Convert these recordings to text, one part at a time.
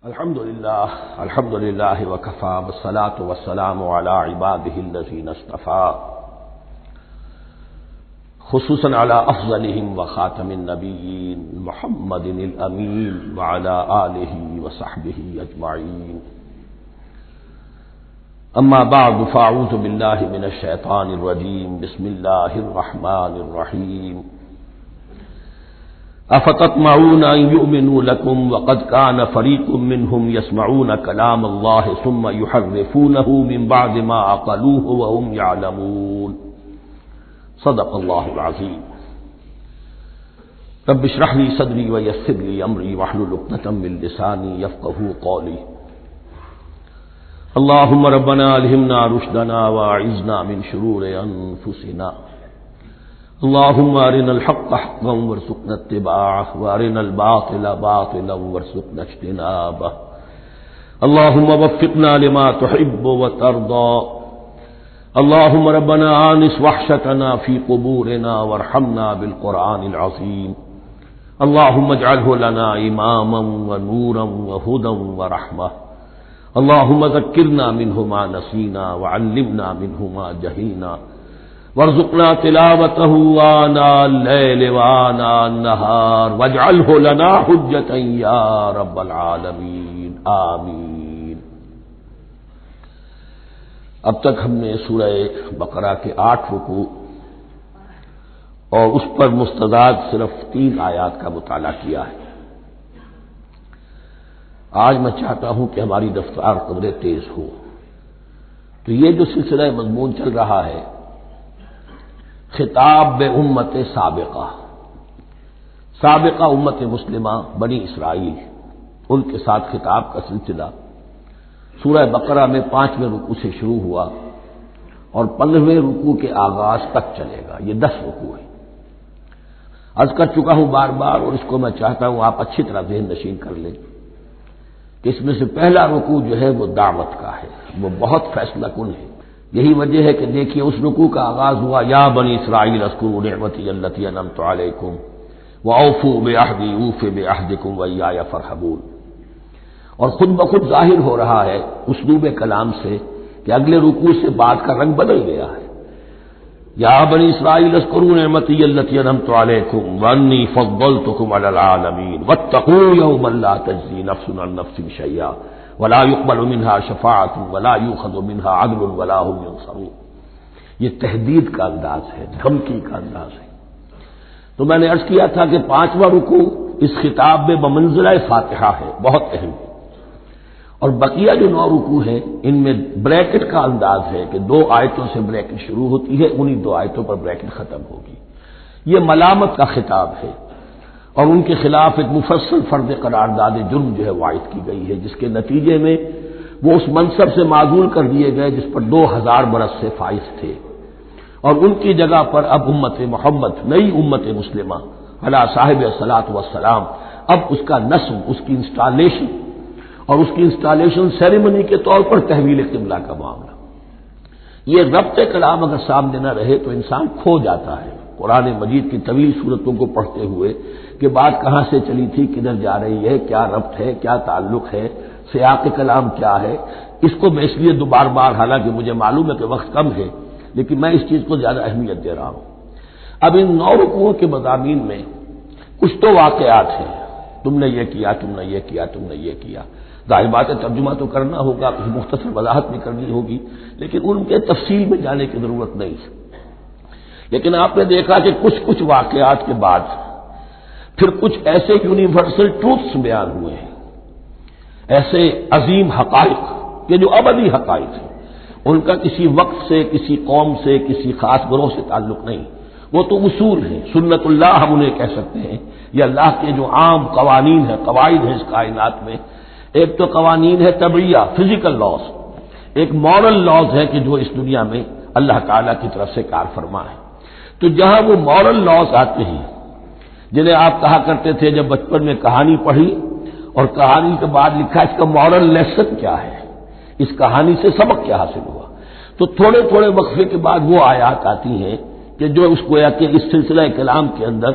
الحمد للہ وکفى والصلاة والسلام على عباده الذین اصطفى خصوصا على افضلهم وخاتم النبیین محمد الامین وعلى آلہ وصحبہ اجمعین اما بعد فاعوذ باللہ من الشیطان الرجیم بسم اللہ الرحمن الرحیم افتطمعون ان يؤمنوا لكم وقد كان فريق منهم يسمعون كلام الله ثم يحرفونه من بعد ما عقلوه وهم يعلمون صدق الله العظيم رب اشرح لي صدري ويسر لي امري واحلل عقدة من لساني يفقهوا قولي اللهم ربنا الهمنا رشدنا واعذنا من شرور انفسنا اللهم ارنا الحق حقا وارزقنا اتباعه وارنا الباطل باطلا وارزقنا اجتنابه اللهم وفقنا لما تحب وترضى اللهم ربنا آنس وحشتنا في قبورنا وارحمنا بالقرآن العظيم اللهم اجعله لنا إماما ونورا وهدى ورحمة اللهم ذكرنا منه ما نسينا وعلمنا منه ما جهلنا وارزقنا تلاوته آناء الليل وآناء النهار واجعله لنا حجة يا رب العالمين آمین۔ اب تک ہم نے سورہ بقرہ کے 8 رکوع اور اس پر مستضاد صرف 3 آیات کا مطالعہ کیا ہے۔ آج میں چاہتا ہوں کہ ہماری رفتار قدرے تیز ہو، تو یہ جو سلسلہ مضمون چل رہا ہے خطاب بے امت سابقہ امت مسلمہ بنی اسرائیل، ان کے ساتھ خطاب کا سلسلہ سورہ بقرہ میں 5ویں رکوع سے شروع ہوا اور 15ویں رکوع کے آغاز تک چلے گا۔ یہ 10 رکوع ہے۔ عرض کر چکا ہوں بار بار، اور اس کو میں چاہتا ہوں آپ اچھی طرح ذہن نشین کر لیں کہ اس میں سے پہلا رکوع جو ہے وہ دعوت کا ہے، وہ بہت فیصلہ کن ہے۔ یہی وجہ ہے کہ دیکھیے اس رکوع کا آغاز ہوا یا بنی اسرائیل اذکروا نعمتی التی انعمت علیکم واوفوا بعہدی اوف بعہدکم وایای فارہبون، اور خود بخود ظاہر ہو رہا ہے اسلوب کلام سے کہ اگلے رکوع سے بات کا رنگ بدل گیا ہے۔ یا بنی اسرائیل اذکروا نعمتی التی انعمت علیکم وانی فضلتکم علی العالمین واتقوا یوما لا تجزی نفس عن نفس شیئا ولا يقبل منها شفاعت ولا يؤخذ منها عدل ولا هم ينصرون۔ یہ تہدید کا انداز ہے، دھمکی کا انداز ہے۔ تو میں نے عرض کیا تھا کہ 5واں رکوع اس خطاب میں بمنزلہ فاتحہ ہے، بہت اہم ہے، اور بقیہ جو 9 رکوع ہیں ان میں بریکٹ کا انداز ہے کہ 2 آیتوں سے بریکٹ شروع ہوتی ہے، انہی 2 آیتوں پر بریکٹ ختم ہوگی۔ یہ ملامت کا خطاب ہے اور ان کے خلاف ایک مفصل فرد قرارداد جرم جو ہے وائد کی گئی ہے، جس کے نتیجے میں وہ اس منصب سے معزول کر دیے گئے جس پر 2000 برس سے فائز تھے، اور ان کی جگہ پر اب امت محمد، نئی امت مسلمہ علی صاحب الصلاۃ والسلام، اب اس کا نصب، اس کی انسٹالیشن اور اس کی انسٹالیشن سیریمنی کے طور پر تحویل قبلہ کا معاملہ۔ یہ ربط کلام اگر سامنے نہ رہے تو انسان کھو جاتا ہے قرآن مجید کی طویل صورتوں کو پڑھتے ہوئے کہ بات کہاں سے چلی تھی، کدھر جا رہی ہے، کیا ربط ہے، کیا تعلق ہے، سیاق کلام کیا ہے۔ اس کو میں اس لیے بار بار، حالانکہ مجھے معلوم ہے کہ وقت کم ہے لیکن میں اس چیز کو زیادہ اہمیت دے رہا ہوں۔ اب ان 9 رکوعوں کے مضامین میں کچھ تو واقعات ہیں، تم نے یہ کیا، تم نے یہ کیا، تم نے یہ کیا، ظاہر بات ہے ترجمہ تو کرنا ہوگا، کچھ مختصر وضاحت بھی کرنی ہوگی، لیکن ان کے تفصیل میں جانے کی ضرورت نہیں ہے۔ لیکن آپ نے دیکھا کہ کچھ واقعات کے بعد پھر کچھ ایسے یونیورسل ٹروتھس بیان ہوئے ہیں، ایسے عظیم حقائق کہ جو ابدی حقائق ہیں، ان کا کسی وقت سے، کسی قوم سے، کسی خاص گروہ سے تعلق نہیں، وہ تو اصول ہیں، سنت اللہ ہم انہیں کہہ سکتے ہیں، یہ اللہ کے جو عام قوانین ہیں، قواعد ہیں اس کائنات میں۔ ایک تو قوانین ہے طبعیہ، فزیکل لاز، ایک مورل لاز ہے کہ جو اس دنیا میں اللہ تعالیٰ کی طرف سے کار فرما ہے۔ تو جہاں وہ مورل لاز آتے ہیں جنہیں آپ کہا کرتے تھے جب بچپن میں کہانی پڑھی اور کہانی کے بعد لکھا اس کا مورل لیسن کیا ہے، اس کہانی سے سبق کیا حاصل ہوا، تو تھوڑے تھوڑے وقفے کے بعد وہ آیات آتی ہیں کہ جو اس گویا کہ اس سلسلہ کلام کے اندر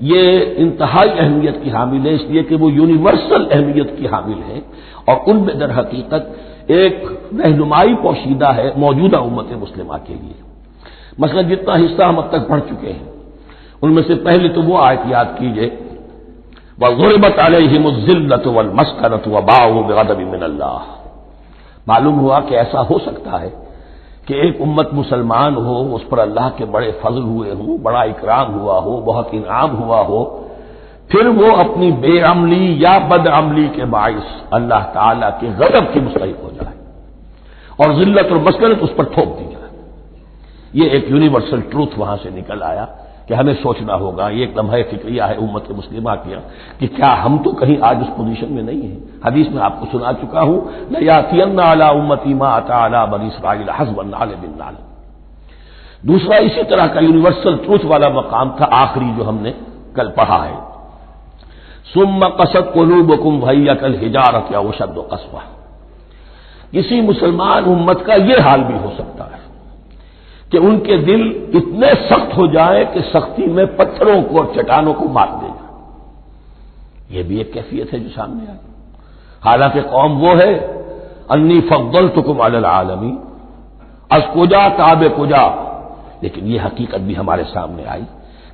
یہ انتہائی اہمیت کی حامل ہے، اس لیے کہ وہ یونیورسل اہمیت کی حامل ہے، اور ان میں در حقیقت ایک رہنمائی پوشیدہ ہے موجودہ امت مسلمہ کے لیے۔ مثلا جتنا حصہ ہم اب تک پڑھ چکے ہیں ان میں سے پہلے تو وہ آیت یاد کیجیے، وَضُرِبَتْ عَلَيْهِمُ الذِّلَّةُ وَالْمَسْكَنَةُ وَبَاءُوا بِغَضَبٍ مِّنَ اللَّهِ۔ معلوم ہوا کہ ایسا ہو سکتا ہے کہ ایک امت مسلمان ہو، اس پر اللہ کے بڑے فضل ہوئے ہوں، بڑا اکرام ہوا ہو، بہت انعام ہوا ہو، پھر وہ اپنی بے عملی یا بد عملی کے باعث اللہ تعالی کے غضب کی مستحق ہو جائے اور ذلت اور مسکنت اس پر تھوپ دی جائے۔ یہ ایک یونیورسل ٹروتھ وہاں سے نکل آیا کہ ہمیں سوچنا ہوگا، یہ ایک لمحہ فکریہ ہے امت مسلمہ کیا کہ کیا ہم تو کہیں آج اس پوزیشن میں نہیں ہیں۔ حدیث میں آپ کو سنا چکا ہوں، لَيَأْتِيَنَّ عَلَىٰ أُمَّتِي مَا أَتَىٰ عَلَىٰ بَنِي إِسْرَائِيلَ حَسْبَ النَّعْلِ بِالنَّعْلِ۔ دوسرا اسی طرح کا یونیورسل ٹروتھ والا مقام تھا آخری جو ہم نے کل پڑھا ہے، ثُمَّ قَسَتْ قُلُوبُكُمْ وَهِيَ كَالْحِجَارَةِ أَوْ أَشَدُّ قَسْوَةً۔ کسی مسلمان امت کا یہ حال بھی ہو سکتا ہے کہ ان کے دل اتنے سخت ہو جائیں کہ سختی میں پتھروں کو اور چٹانوں کو مار دے گا۔ یہ بھی ایک کیفیت ہے جو سامنے آئی، حالانکہ قوم وہ ہے انی فضلتکم علی العالمین، از کجا تاب کجا، لیکن یہ حقیقت بھی ہمارے سامنے آئی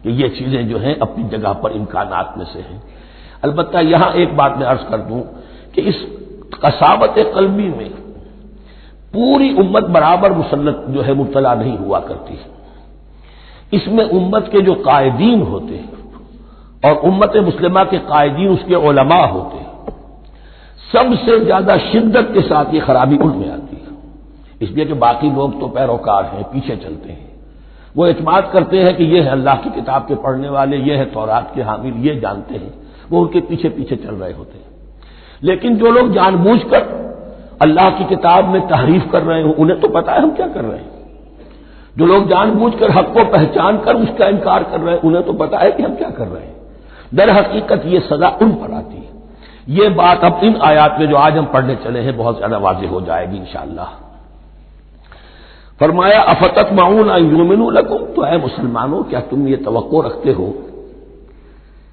کہ یہ چیزیں جو ہیں اپنی جگہ پر امکانات میں سے ہیں۔ البتہ یہاں ایک بات میں عرض کر دوں کہ اس قساوت قلبی میں پوری امت برابر مسلط جو ہے مبتلا نہیں ہوا کرتی، اس میں امت کے جو قائدین ہوتے ہیں اور امت مسلمہ کے قائدین اس کے علماء ہوتے ہیں، سب سے زیادہ شدت کے ساتھ یہ خرابی ان میں آتی ہے، اس لیے کہ باقی لوگ تو پیروکار ہیں، پیچھے چلتے ہیں، وہ اعتماد کرتے ہیں کہ یہ ہے اللہ کی کتاب کے پڑھنے والے، یہ ہے تورات کے حامل، یہ جانتے ہیں، وہ ان کے پیچھے پیچھے چل رہے ہوتے ہیں۔ لیکن جو لوگ جان بوجھ کر اللہ کی کتاب میں تحریف کر رہے ہوں، انہیں تو پتا ہے ہم کیا کر رہے ہیں۔ جو لوگ جان بوجھ کر حق کو پہچان کر اس کا انکار کر رہے ہیں، انہیں تو پتا ہے کہ ہم کیا کر رہے ہیں۔ در حقیقت یہ سزا ان پر آتی ہے۔ یہ بات اب ان آیات میں جو آج ہم پڑھنے چلے ہیں بہت زیادہ واضح ہو جائے گی انشاءاللہ۔ فرمایا افتطمعون ان یؤمنوا لکم، تو اے مسلمانوں کیا تم یہ توقع رکھتے ہو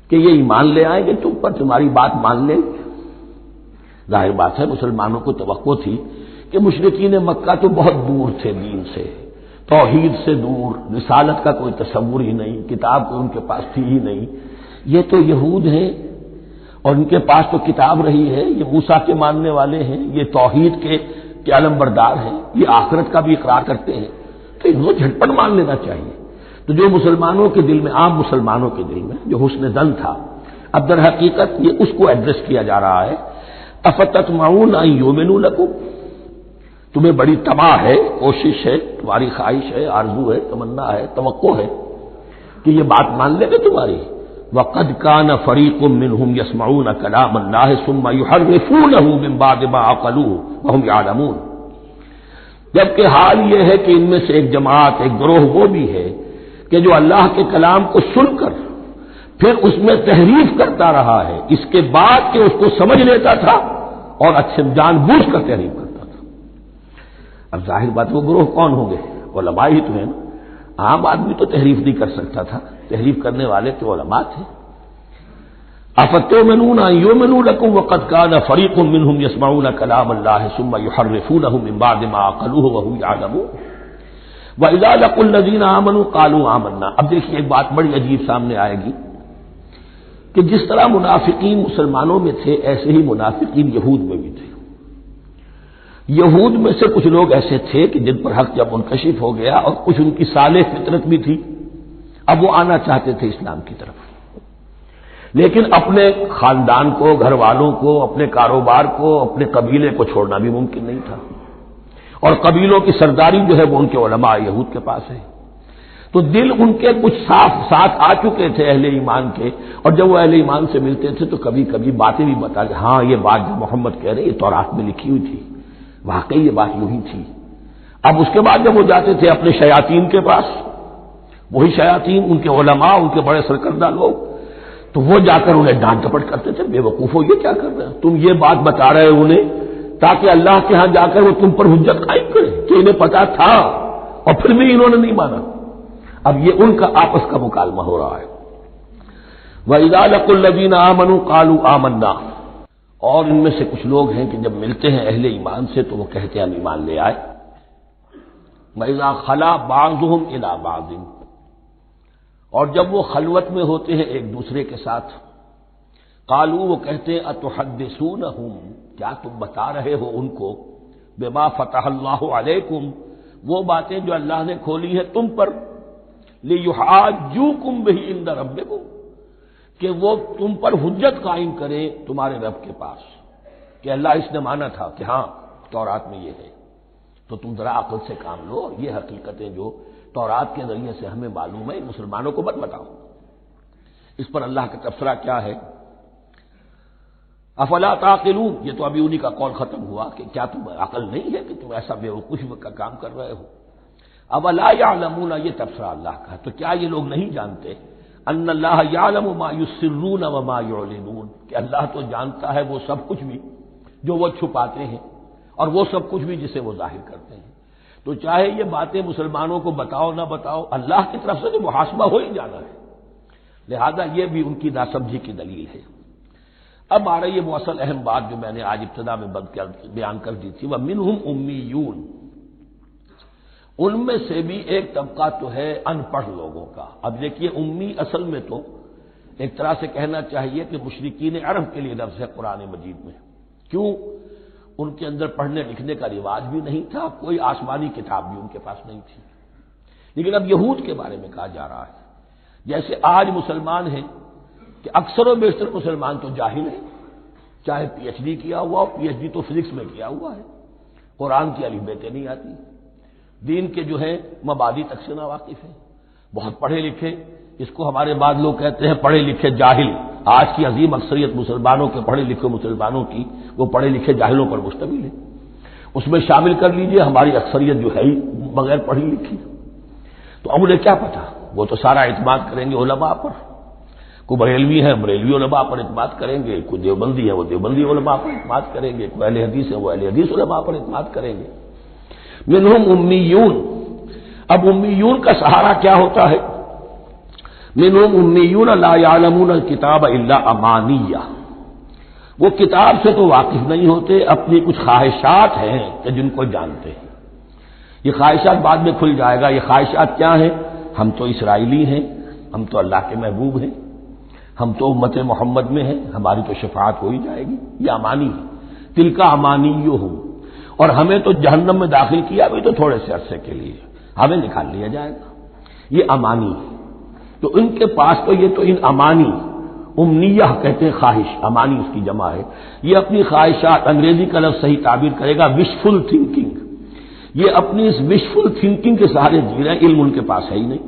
کہ یہ ایمان لے آئیں گے تم پر، تمہاری بات مان لیں گے؟ ظاہر بات ہے مسلمانوں کو توقع تھی کہ مشرکین مکہ تو بہت دور تھے دین سے، توحید سے دور، رسالت کا کوئی تصور ہی نہیں، کتاب کوئی ان کے پاس تھی ہی نہیں۔ یہ تو یہود ہیں اور ان کے پاس تو کتاب رہی ہے، یہ موسیٰ کے ماننے والے ہیں، یہ توحید کے علم بردار ہیں، یہ آخرت کا بھی اقرار کرتے ہیں، تو ان کو جھٹپٹ مان لینا چاہیے۔ تو جو مسلمانوں کے دل میں، عام مسلمانوں کے دل میں جو حسن ظن تھا، اب در حقیقت یہ اس کو ایڈریس کیا جا رہا ہے، افتطمعون ان یؤمنوا لکم، تمہیں بڑی طمع ہے، کوشش ہے، تمہاری خواہش ہے، آرزو ہے، تمنا ہے، توقع ہے کہ یہ بات مان لے گے تمہاری۔ وَقَدْ كَانَ فَرِيقٌ مِّنْهُمْ يَسْمَعُونَ كَلَامَ اللَّهِ ثُمَّ يُحَرِّفُونَهُ مِن بَعْدِ مَا عَقَلُوهُ وَهُمْ يَعْلَمُونَ، جبکہ حال یہ ہے کہ ان میں سے ایک جماعت، ایک گروہ وہ بھی ہے کہ جو اللہ کے کلام کو سن کر پھر اس میں تحریف کرتا رہا ہے، اس کے بعد کہ اس کو سمجھ لیتا تھا اور اچھے جان بوجھ کر تحریف کرتا تھا۔ اب ظاہر بات وہ گروہ کون ہوں گے؟ علماء ہی تو ہیں نا، عام آدمی تو تحریف نہیں کر سکتا تھا، تحریف کرنے والے تو علماء تھے۔ افتؤمنون ان یؤمنوا لکم وقد کان فریق منهم یسمعون کلام اللہ ثم یحرفونہ من بعد ما عقلوہ وهم یعلمون واذا لقوا الذین آمنوا قالوا آمنا۔ اب دیکھیے ایک بات بڑی عجیب سامنے آئے گی کہ جس طرح منافقین مسلمانوں میں تھے ایسے ہی منافقین یہود میں بھی تھے۔ یہود میں سے کچھ لوگ ایسے تھے کہ جن پر حق جب منکشف ہو گیا اور کچھ ان کی صالح فطرت بھی تھی، اب وہ آنا چاہتے تھے اسلام کی طرف، لیکن اپنے خاندان کو، گھر والوں کو، اپنے کاروبار کو، اپنے قبیلے کو چھوڑنا بھی ممکن نہیں تھا، اور قبیلوں کی سرداری جو ہے وہ ان کے علماء یہود کے پاس ہے۔ تو دل ان کے کچھ صاف ساتھ آ چکے تھے اہل ایمان کے، اور جب وہ اہل ایمان سے ملتے تھے تو کبھی کبھی باتیں بھی بتا کہ ہاں یہ بات جو محمد کہہ رہے یہ تورات میں لکھی ہوئی تھی، واقعی یہ بات یوں ہی تھی۔ اب اس کے بعد جب وہ جاتے تھے اپنے شیاطین کے پاس، وہی شیاطین ان کے علماء، ان کے بڑے سرکردہ لوگ، تو وہ جا کر انہیں ڈانٹ ڈپٹ کرتے تھے، بے وقوفو یہ کیا کر رہے ہیں تم، یہ بات بتا رہے انہیں تاکہ اللہ کے ہاں جا کر وہ تم پر حجت قائم کرے کہ انہیں پتا تھا اور پھر بھی انہوں نے نہیں مانا۔ اب یہ ان کا آپس کا مکالمہ ہو رہا ہے۔ وَإِذَا لَقُوا الَّذِينَ آمَنُوا قَالُوا آمَنَّا، اور ان میں سے کچھ لوگ ہیں کہ جب ملتے ہیں اہل ایمان سے تو وہ کہتے ہیں ہم ایمان لے آئے۔ وَإِذَا خَلَا بَعْضُهُمْ إِلَىٰ بَعْضٍ، اور جب وہ خلوت میں ہوتے ہیں ایک دوسرے کے ساتھ، قالوا، وہ کہتے ہیں اتحدثونہم، کیا تم بتا رہے ہو ان کو، بما فتح اللہ علیکم، وہ باتیں جو اللہ نے کھولی ہیں تم پر، لیحاجوکم بہ عند ربکم، کہ وہ تم پر حجت قائم کرے تمہارے رب کے پاس، کہ اللہ اس نے مانا تھا کہ ہاں تورات میں یہ ہے، تو تم ذرا عقل سے کام لو، یہ حقیقتیں جو تورات کے ذریعے سے ہمیں معلوم ہے مسلمانوں کو مت بتاؤ۔ اس پر اللہ کا تبصرہ کیا ہے، افلا تعقلون، یہ تو ابھی انہی کا قول ختم ہوا کہ کیا تم عقل نہیں ہے کہ تم ایسا بیوقوفی کا کام کر رہے ہو۔ اولا یعلمون، یہ تبصرہ اللہ کا ہے، تو کیا یہ لوگ نہیں جانتے ان اللہ یعلم ما یسرون وما یعلنون، کہ اللہ تو جانتا ہے وہ سب کچھ بھی جو وہ چھپاتے ہیں اور وہ سب کچھ بھی جسے وہ ظاہر کرتے ہیں، تو چاہے یہ باتیں مسلمانوں کو بتاؤ نہ بتاؤ، اللہ کی طرف سے تو محاسبہ ہو ہی جانا ہے، لہذا یہ بھی ان کی ناسمجھی کی دلیل ہے۔ اب آ رہی ہے وہ اصل اہم بات جو میں نے آج ابتدا میں بیان کر دی تھی، وَمِنْهُمْ أُمِّيُّونَ، ان میں سے بھی ایک طبقہ تو ہے ان پڑھ لوگوں کا۔ اب دیکھیے امی اصل میں تو ایک طرح سے کہنا چاہیے کہ مشرکین عرب کے لیے لفظ ہے قرآن مجید میں، کیوں؟ ان کے اندر پڑھنے لکھنے کا رواج بھی نہیں تھا، کوئی آسمانی کتاب بھی ان کے پاس نہیں تھی، لیکن اب یہود کے بارے میں کہا جا رہا ہے، جیسے آج مسلمان ہیں کہ اکثر و بیشتر مسلمان تو جاہل ہیں، چاہے پی ایچ ڈی کیا ہوا ہو، پی ایچ ڈی تو فزکس میں کیا ہوا ہے، قرآن کی الف بیتیں نہیں آتی، دین کے جو ہے مبادی تک سے ناواقف ہیں، بہت پڑھے لکھے، اس کو ہمارے بعض لوگ کہتے ہیں پڑھے لکھے جاہل۔ آج کی عظیم اکثریت مسلمانوں کے پڑھے لکھے مسلمانوں کی وہ پڑھے لکھے جاہلوں پر مشتمل ہے، اس میں شامل کر لیجئے ہماری اکثریت جو ہے ہی بغیر پڑھی لکھی، تو اب انہیں کیا پتا، وہ تو سارا اعتماد کریں گے علماء پر، کوئی بریلوی ہے بریلوی علماء پر اعتماد کریں گے، کوئی دیوبندی ہے وہ دیوبندی علماء پر اعتماد کریں گے، کوئی اہل حدیث ہے وہ اہل حدیث علماء پر اعتماد کریں گے۔ منہم امیون، اب امیون کا سہارا کیا ہوتا ہے، منہم امیون لا یعلمون الکتاب الا امانیہ، وہ کتاب سے تو واقف نہیں ہوتے، اپنی کچھ خواہشات ہیں کہ جن کو جانتے ہیں، یہ خواہشات بعد میں کھل جائے گا، یہ خواہشات کیا ہیں، ہم تو اسرائیلی ہیں، ہم تو اللہ کے محبوب ہیں، ہم تو امت محمد میں ہیں، ہماری تو شفاعت ہو ہی جائے گی، یہ امانی ہے، تلک امانیہم، اور ہمیں تو جہنم میں داخل کیا بھی تو تھوڑے سے عرصے کے لیے، ہمیں نکال لیا جائے گا، یہ امانی ہے۔ تو ان کے پاس تو یہ تو ان امانی، امنیہ کہتے ہیں خواہش، امانی اس کی جمع ہے، یہ اپنی خواہشات، انگریزی کا لفظ صحیح تعبیر کرے گا وشفل تھنکنگ، یہ اپنی اس وشفل تھنکنگ کے سہارے جی رہے ہیں، علم ان کے پاس ہے ہی نہیں۔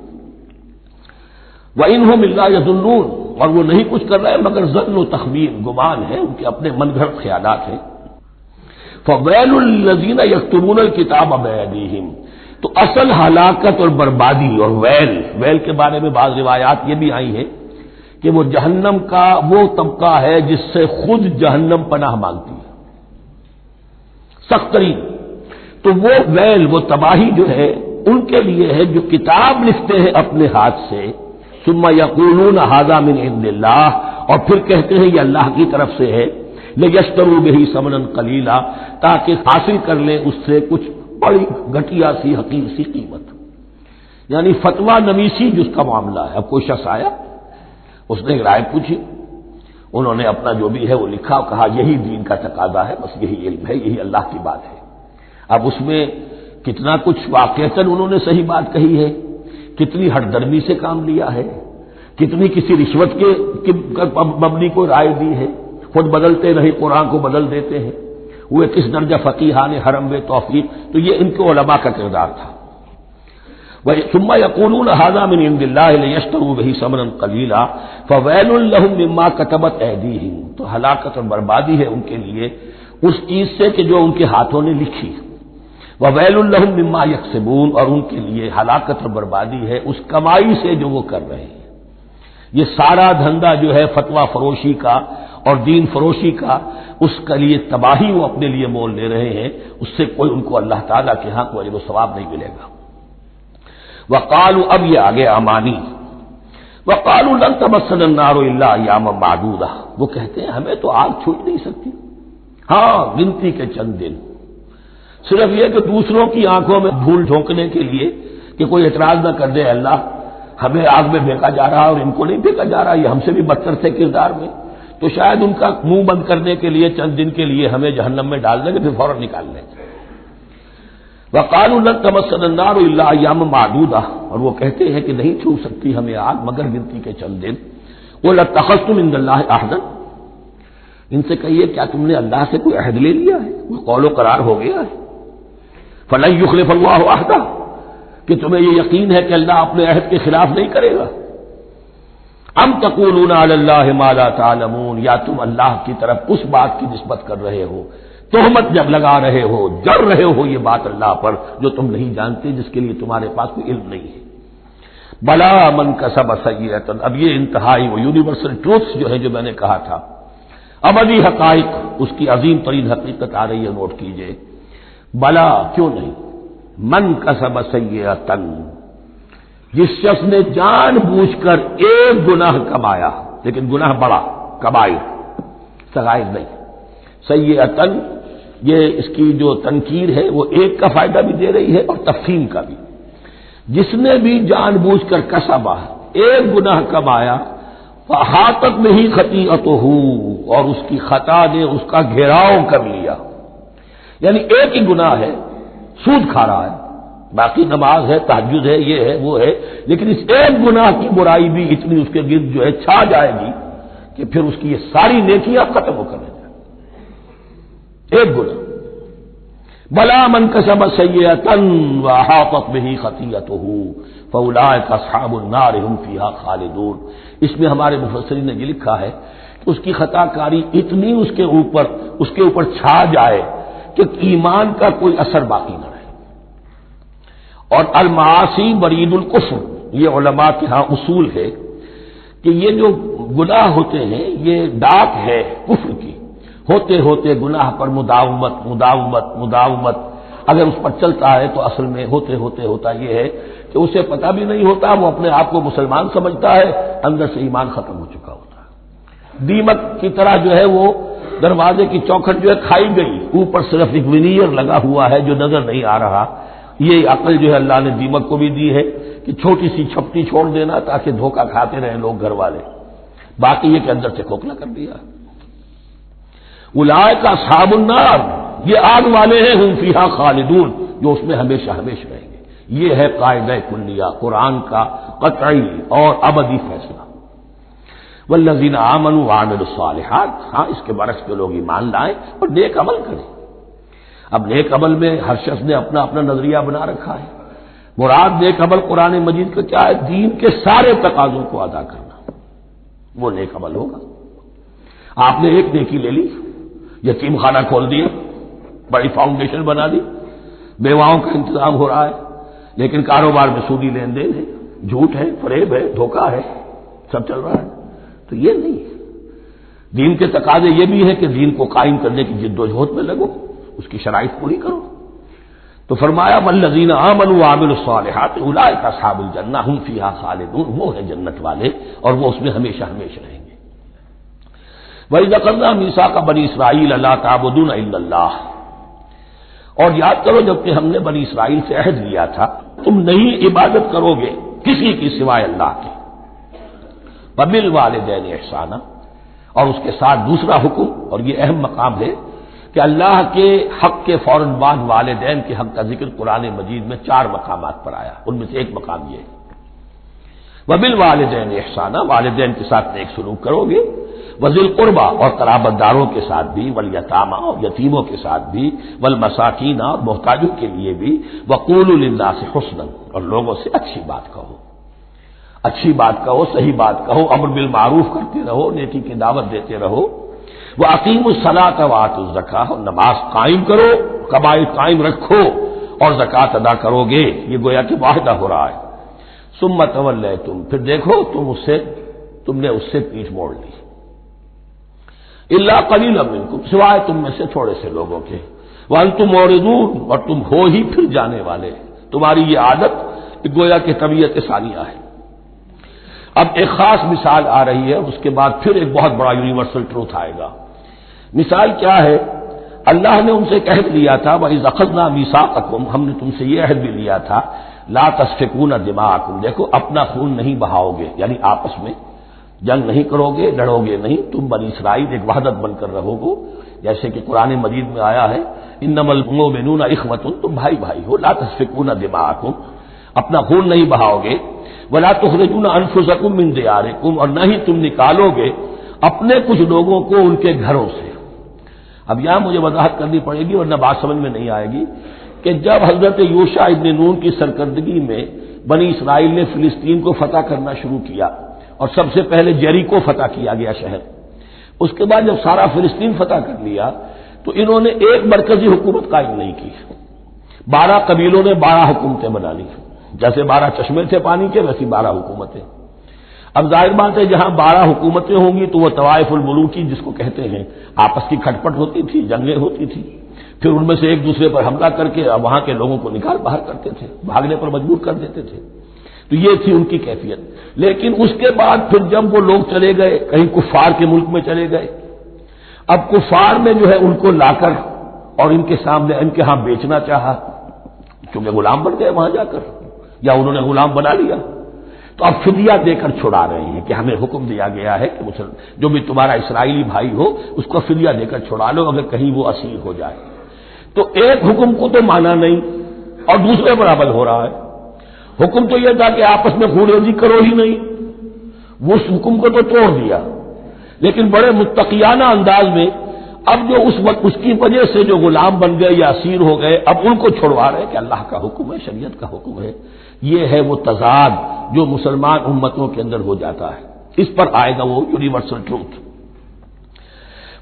وَإِنْهُمْ إِلَّا يَظُنُّونَ، اور وہ نہیں کچھ کر رہے مگر ظن و تخمین، گمان ہے، ان کے اپنے من گھڑت خیالات ہیں۔ فَوَيْلٌ لِّلَّذِينَ يَكْتُبُونَ الْكِتَابَ بِأَيْدِيهِمْ، تو اصل ہلاکت اور بربادی اور ویل کے بارے میں بعض روایات یہ بھی آئی ہیں کہ وہ جہنم کا وہ طبقہ ہے جس سے خود جہنم پناہ مانگتی ہے، سخت ترین، تو وہ ویل، وہ تباہی جو ہے ان کے لیے ہے جو کتاب لکھتے ہیں اپنے ہاتھ سے، ثم یقولون ھذا من عند اللہ، اور پھر کہتے ہیں یہ اللہ کی طرف سے ہے، لیشتروا بہ ثمنا قلیلا، تاکہ حاصل کر لیں اس سے کچھ بڑی گھٹیا سی حقیر سی قیمت، یعنی فتویٰ نویسی جس کا معاملہ ہے۔ اب کوئی شخص آیا، اس نے رائے پوچھی، انہوں نے اپنا جو بھی ہے وہ لکھا اور کہا یہی دین کا تقاضا ہے، بس یہی علم ہے، یہی اللہ کی بات ہے۔ اب اس میں کتنا کچھ واقعتاً انہوں نے صحیح بات کہی ہے، کتنی ہٹ درمی سے کام لیا ہے، کتنی کسی رشوت کے مبنی کو رائے دی ہے، خود بدلتے نہیں قرآن کو بدل دیتے ہیں، وہ کس درجہ فقیحان حرم و توفیق، تو یہ ان کے علماء کا کردار تھا۔ ثم یقولون ھذا من عند اللہ لیشتروا بہ ثمنا قلیلا فویل لہم مما کتبت ایدیہم، تو ہلاکت اور بربادی ہے ان کے لیے اس چیز سے کہ جو ان کے ہاتھوں نے لکھی، وویل لہم مما یکسبون، اور ان کے لیے ہلاکت اور بربادی ہے اس کمائی سے جو وہ کر رہے ہیں۔ یہ سارا دھندا جو ہے فتویٰ فروشی کا اور دین فروشی کا، اس کے لیے تباہی وہ اپنے لیے مول لے رہے ہیں، اس سے کوئی ان کو اللہ تعالیٰ کے ہاں کوئی اجر و ثواب نہیں ملے گا۔ وقالوا، اب یہ آگے امانی، وقالوا لن تمسنا النار الا ایاما معدودہ، وہ کہتے ہیں ہمیں تو آگ چھو ہی نہیں سکتی، ہاں گنتی کے چند دن، صرف یہ کہ دوسروں کی آنکھوں میں دھول جھونکنے کے لیے کہ کوئی اعتراض نہ کر دے اللہ ہمیں آگ میں پھینکا جا رہا اور ان کو نہیں پھینکا جا رہا، یہ ہم سے بھی بدتر تھے کردار میں، تو شاید ان کا منہ بند کرنے کے لیے چند دن کے لیے ہمیں جہنم میں ڈال دیں گے پھر فوراً نکال لیں گے۔ وقالوا لن تمسنا النار الا ایاما معدودہ، اور وہ کہتے ہیں کہ نہیں چھو سکتی ہمیں آگ مگر گنتی کے چند دن۔ قل اتخذتم عند اللہ عہدا، ان سے کہیے کیا تم نے اللہ سے کوئی عہد لے لیا ہے، کوئی قول و قرار ہو گیا ہے؟ فلن یخلف اللہ عہدہ، کہ تمہیں یہ یقین ہے کہ اللہ اپنے عہد کے خلاف نہیں کرے گا؟ ام تقولون علی اللہ ما لا تعلمون، یا تم اللہ کی طرف اس بات کی نسبت کر رہے ہو، تہمت جب لگا رہے ہو، جڑ رہے ہو یہ بات اللہ پر جو تم نہیں جانتے، جس کے لیے تمہارے پاس کوئی علم نہیں ہے۔ بلا من کسب سیئۃ، اب یہ انتہائی وہ یونیورسل ٹروتس جو ہے جو میں نے کہا تھا، ابدی حقائق، اس کی عظیم ترین حقیقت آ رہی ہے، نوٹ کیجئے۔ بلا کیوں نہیں، من کسب سیئۃ، جس شخص نے جان بوجھ کر ایک گناہ کمایا، لیکن گناہ بڑا، کبائر، صغائر نہیں، سیئۃ، یہ اس کی جو تنکیر ہے وہ ایک کا فائدہ بھی دے رہی ہے اور تفخیم کا بھی، جس نے بھی جان بوجھ کر کسبا، ایک گناہ کمایا، فاحاطت میں ہی خطیئتہ، اور اس کی خطا نے اس کا گھیراؤ کر لیا، یعنی ایک ہی گناہ ہے، سود کھا رہا ہے، باقی نماز ہے، تہجد ہے، یہ ہے وہ ہے، لیکن اس ایک گناہ کی برائی بھی اتنی اس کے گرد جو ہے چھا جائے گی کہ پھر اس کی یہ ساری نیکیاں ختم ہو کر رہ جائیں، ایک گناہ۔ بلا من کسب سیئۃ واحاطت بہ خطیئتہ فاولئک اصحاب النار هم فیہا خالدون، اس میں ہمارے مفسرین نے یہ لکھا ہے کہ اس کی خطا کاری اتنی اس کے اوپر چھا جائے کہ ایمان کا کوئی اثر باقی نہ رہے۔ اور المعاصی برید الکفر، یہ علماء کے ہاں اصول ہے کہ یہ جو گناہ ہوتے ہیں یہ ڈاک ہے کفر کی، ہوتے ہوتے گناہ پر مداومت مداومت مداومت، اگر اس پر چلتا ہے تو اصل میں ہوتے ہوتے ہوتا یہ ہے کہ اسے پتہ بھی نہیں ہوتا، وہ اپنے آپ کو مسلمان سمجھتا ہے، اندر سے ایمان ختم ہو چکا ہوتا ہے، دیمک کی طرح جو ہے وہ دروازے کی چوکھٹ جو ہے کھائی گئی، اوپر صرف ایک ونیئر لگا ہوا ہے جو نظر نہیں آ رہا۔ یہ عقل جو ہے اللہ نے دیمک کو بھی دی ہے کہ چھوٹی سی چھپٹی چھوڑ دینا تاکہ دھوکہ کھاتے رہیں لوگ گھر والے، باقی یہ کہ اندر سے کھوکھلا کر دیا۔ اولئک اصحاب النار، یہ آگ والے ہیں، ہم فیہا خالدون، جو اس میں ہمیشہ ہمیشہ رہیں گے۔ یہ ہے قاعدہ کلیہ، قرآن کا قطعی اور ابدی فیصلہ۔ والذین آمنوا وعملوا الصالحات، ہاں اس کے برعکس کے لوگ ایمان لائیں اور نیک عمل کریں۔ اب نیک عمل میں ہر شخص نے اپنا اپنا نظریہ بنا رکھا ہے، مراد نیک عمل قرآن مجید کا کیا ہے؟ دین کے سارے تقاضوں کو ادا کرنا، وہ نیک عمل ہوگا۔ آپ نے ایک نیکی لے لی، یتیم خانہ کھول دیا، بڑی فاؤنڈیشن بنا دی، بیواؤں کا انتظام ہو رہا ہے، لیکن کاروبار میں سودی لین دین ہے، جھوٹ ہے، فریب ہے، دھوکہ ہے، سب چل رہا ہے، تو یہ نہیں ہے۔ دین کے تقاضے یہ بھی ہے کہ دین کو قائم کرنے کی جد و جہد میں لگو، اس کی شرائط پوری کرو۔ تو فرمایا والذین آمنوا وعملوا الصالحات اولئک اصحاب الجنہ هم فیہا خالدون، وہ ہیں جنت والے اور وہ اس میں ہمیشہ ہمیشہ رہیں گے۔ وَإِذْ أَخَذْنَا مِيثَاقَ بَنِي إِسْرَائِيلَ لَا تَعْبُدُونَ إِلَّا اللَّهَ، اور یاد کرو جب کہ ہم نے بنی اسرائیل سے عہد لیا تھا تم نہیں عبادت کرو گے کسی کی سوائے اللہ کے۔ وَبِالْوَالِدَيْنِ إِحْسَانًا، اور اس کے ساتھ دوسرا حکم، اور یہ اہم مقام ہے کہ اللہ کے حق کے فوراً بعد والدین کے حق کا ذکر قرآن مجید میں 4 مقامات پر آیا، ان میں سے ایک مقام یہ ہے وَبِالْوَالِدَيْنِ إِحْسَانًا، والدین کے ساتھ نیک سلوک کرو گے، وَذِي الْقُرْبَى، اور قرابت داروں کے ساتھ بھی، وَالْيَتَامَى، اور یتیموں کے ساتھ بھی، وَالْمَسَاكِينَ، اور محتاجوں کے لیے بھی، وَقُولُوا لِلنَّاسِ حُسْنًا، اور لوگوں سے اچھی بات کہو، اچھی بات کہو، صحیح بات کہو، امر بالمعروف کرتے رہو، نیکی کی دعوت دیتے رہو، وَأَقِيمُوا الصَّلَاةَ وَآتُوا الزَّكَاةَ، اور نماز قائم کرو، قبائل قائم رکھو اور زکوٰۃ ادا کرو گے، یہ گویا کہ معاہدہ ہو رہا ہے۔ ثُمَّ تَوَلَّيْتُمْ، پھر دیکھو تم نے اس سے پیٹھ موڑ لی، إِلَّا قَلِيلًا مِنكُمْ، سوائے تم میں سے تھوڑے سے لوگوں کے، وَأَنْتُمْ مُعْرِضُونَ، اور تم ہو ہی پھر جانے والے، تمہاری یہ عادت گویا کہ طبیعت ثانیہ ہے۔ اب ایک خاص مثال آ رہی ہے، اس کے بعد پھر ایک بہت بڑا یونیورسل ٹروتھ آئے گا۔ مثال کیا ہے؟ اللہ نے ان سے ایک عہد لیا تھا، وَإِذْ أَخَذْنَا مِيثَاقَكُمْ، ہم نے تم سے یہ عہد بھی لیا تھا، لَا تَسْفِكُونَ دِمَاءَكُمْ، دیکھو اپنا خون نہیں بہاؤ گے، یعنی آپس میں جنگ نہیں کرو گے، لڑو گے نہیں، تم بنی اسرائیل ایک وحدت بن کر رہو گے، جیسے کہ قرآن مجید میں آیا ہے انما المؤمنون اخوۃ، تم بھائی بھائی ہو، لا تسفكون دماءکم، اپنا خون نہیں بہاؤ گے، ولا تخرجون انفسکم من دیارکم، اور نہ ہی تم نکالو گے اپنے کچھ لوگوں کو ان کے گھروں سے۔ اب یہاں مجھے وضاحت کرنی پڑے گی ورنہ بات سمجھ میں نہیں آئے گی کہ جب حضرت یوشع ابن نون کی سرکردگی میں بنی اسرائیل نے فلسطین کو فتح کرنا شروع کیا، اور سب سے پہلے جیریکو فتح کیا گیا شہر، اس کے بعد جب سارا فلسطین فتح کر لیا تو انہوں نے ایک مرکزی حکومت قائم نہیں کی، 12 قبیلوں نے 12 حکومتیں بنا لی، جیسے 12 چشمے تھے پانی کے ویسی 12 حکومتیں۔ اب ظاہر بات ہے جہاں 12 حکومتیں ہوں گی تو وہ طوائف الملوکی جس کو کہتے ہیں، آپس کی کھٹپٹ ہوتی تھی، جنگیں ہوتی تھی، پھر ان میں سے ایک دوسرے پر حملہ کر کے وہاں کے لوگوں کو نکال باہر کرتے تھے، بھاگنے پر مجبور کر دیتے تھے، تو یہ تھی ان کی کیفیت۔ لیکن اس کے بعد پھر جب وہ لوگ چلے گئے کہیں کفار کے ملک میں چلے گئے، اب کفار میں جو ہے ان کو لا کر اور ان کے سامنے ان کے ہاں بیچنا چاہا، کیونکہ غلام بن گئے وہاں جا کر، یا انہوں نے غلام بنا لیا، تو اب فدیہ دے کر چھڑا رہے ہیں کہ ہمیں حکم دیا گیا ہے کہ جو بھی تمہارا اسرائیلی بھائی ہو اس کو فدیہ دے کر چھڑا لو اگر کہیں وہ اسیر ہو جائے۔ تو ایک حکم کو تو مانا نہیں اور دوسرے پر عمل ہو رہا ہے۔ حکم تو یہ تھا کہ آپس میں خون ریزی کرو ہی نہیں، وہ اس حکم کو تو توڑ دیا، لیکن بڑے متقیانہ انداز میں اب جو اس وقت اس کی وجہ سے جو غلام بن گئے یا اسیر ہو گئے اب ان کو چھڑوا رہے کہ اللہ کا حکم ہے، شریعت کا حکم ہے۔ یہ ہے وہ تضاد جو مسلمان امتوں کے اندر ہو جاتا ہے، اس پر آئے گا وہ یونیورسل ٹروتھ۔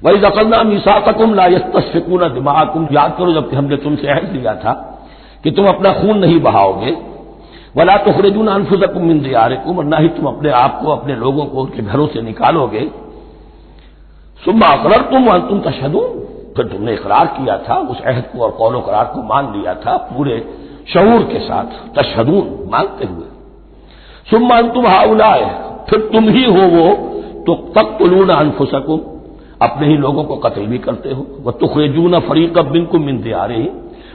وَإِذْ أَخَذْنَا مِيثَاقَكُمْ لَا يَسْتَسْفِكُونَ دِمَاءَكُمْ، یاد کرو جب کہ ہم نے تم سے عہد لیا تھا کہ تم اپنا خون نہیں بہاؤ گے، وَلَا تُخْرِجُونَ أَنفُسَكُم مِّن دِيَارِكُمْ، اور نہ ہی تم اپنے آپ کو اپنے لوگوں کو ان کے گھروں سے نکالو گے، ثُمَّ أَقْرَرْتُمْ وَأَنتُمْ تَشْهَدُونَ، پھر تم نے اقرار کیا تھا، اس عہد کو اور قول و قرار کو مان لیا تھا پورے شعور کے ساتھ، تشہدون مانتے ہوئے، ثُمَّ أَنتُمْ هَؤُلَاءِ، پھر تم ہی ہو وہ تو تقتلون أنفسكم، اپنے ہی لوگوں کو قتل بھی کرتے ہو، وَتُخْرِجُونَ فَرِيقًا مِّنكُم مِّن دِيَارِهِمْ،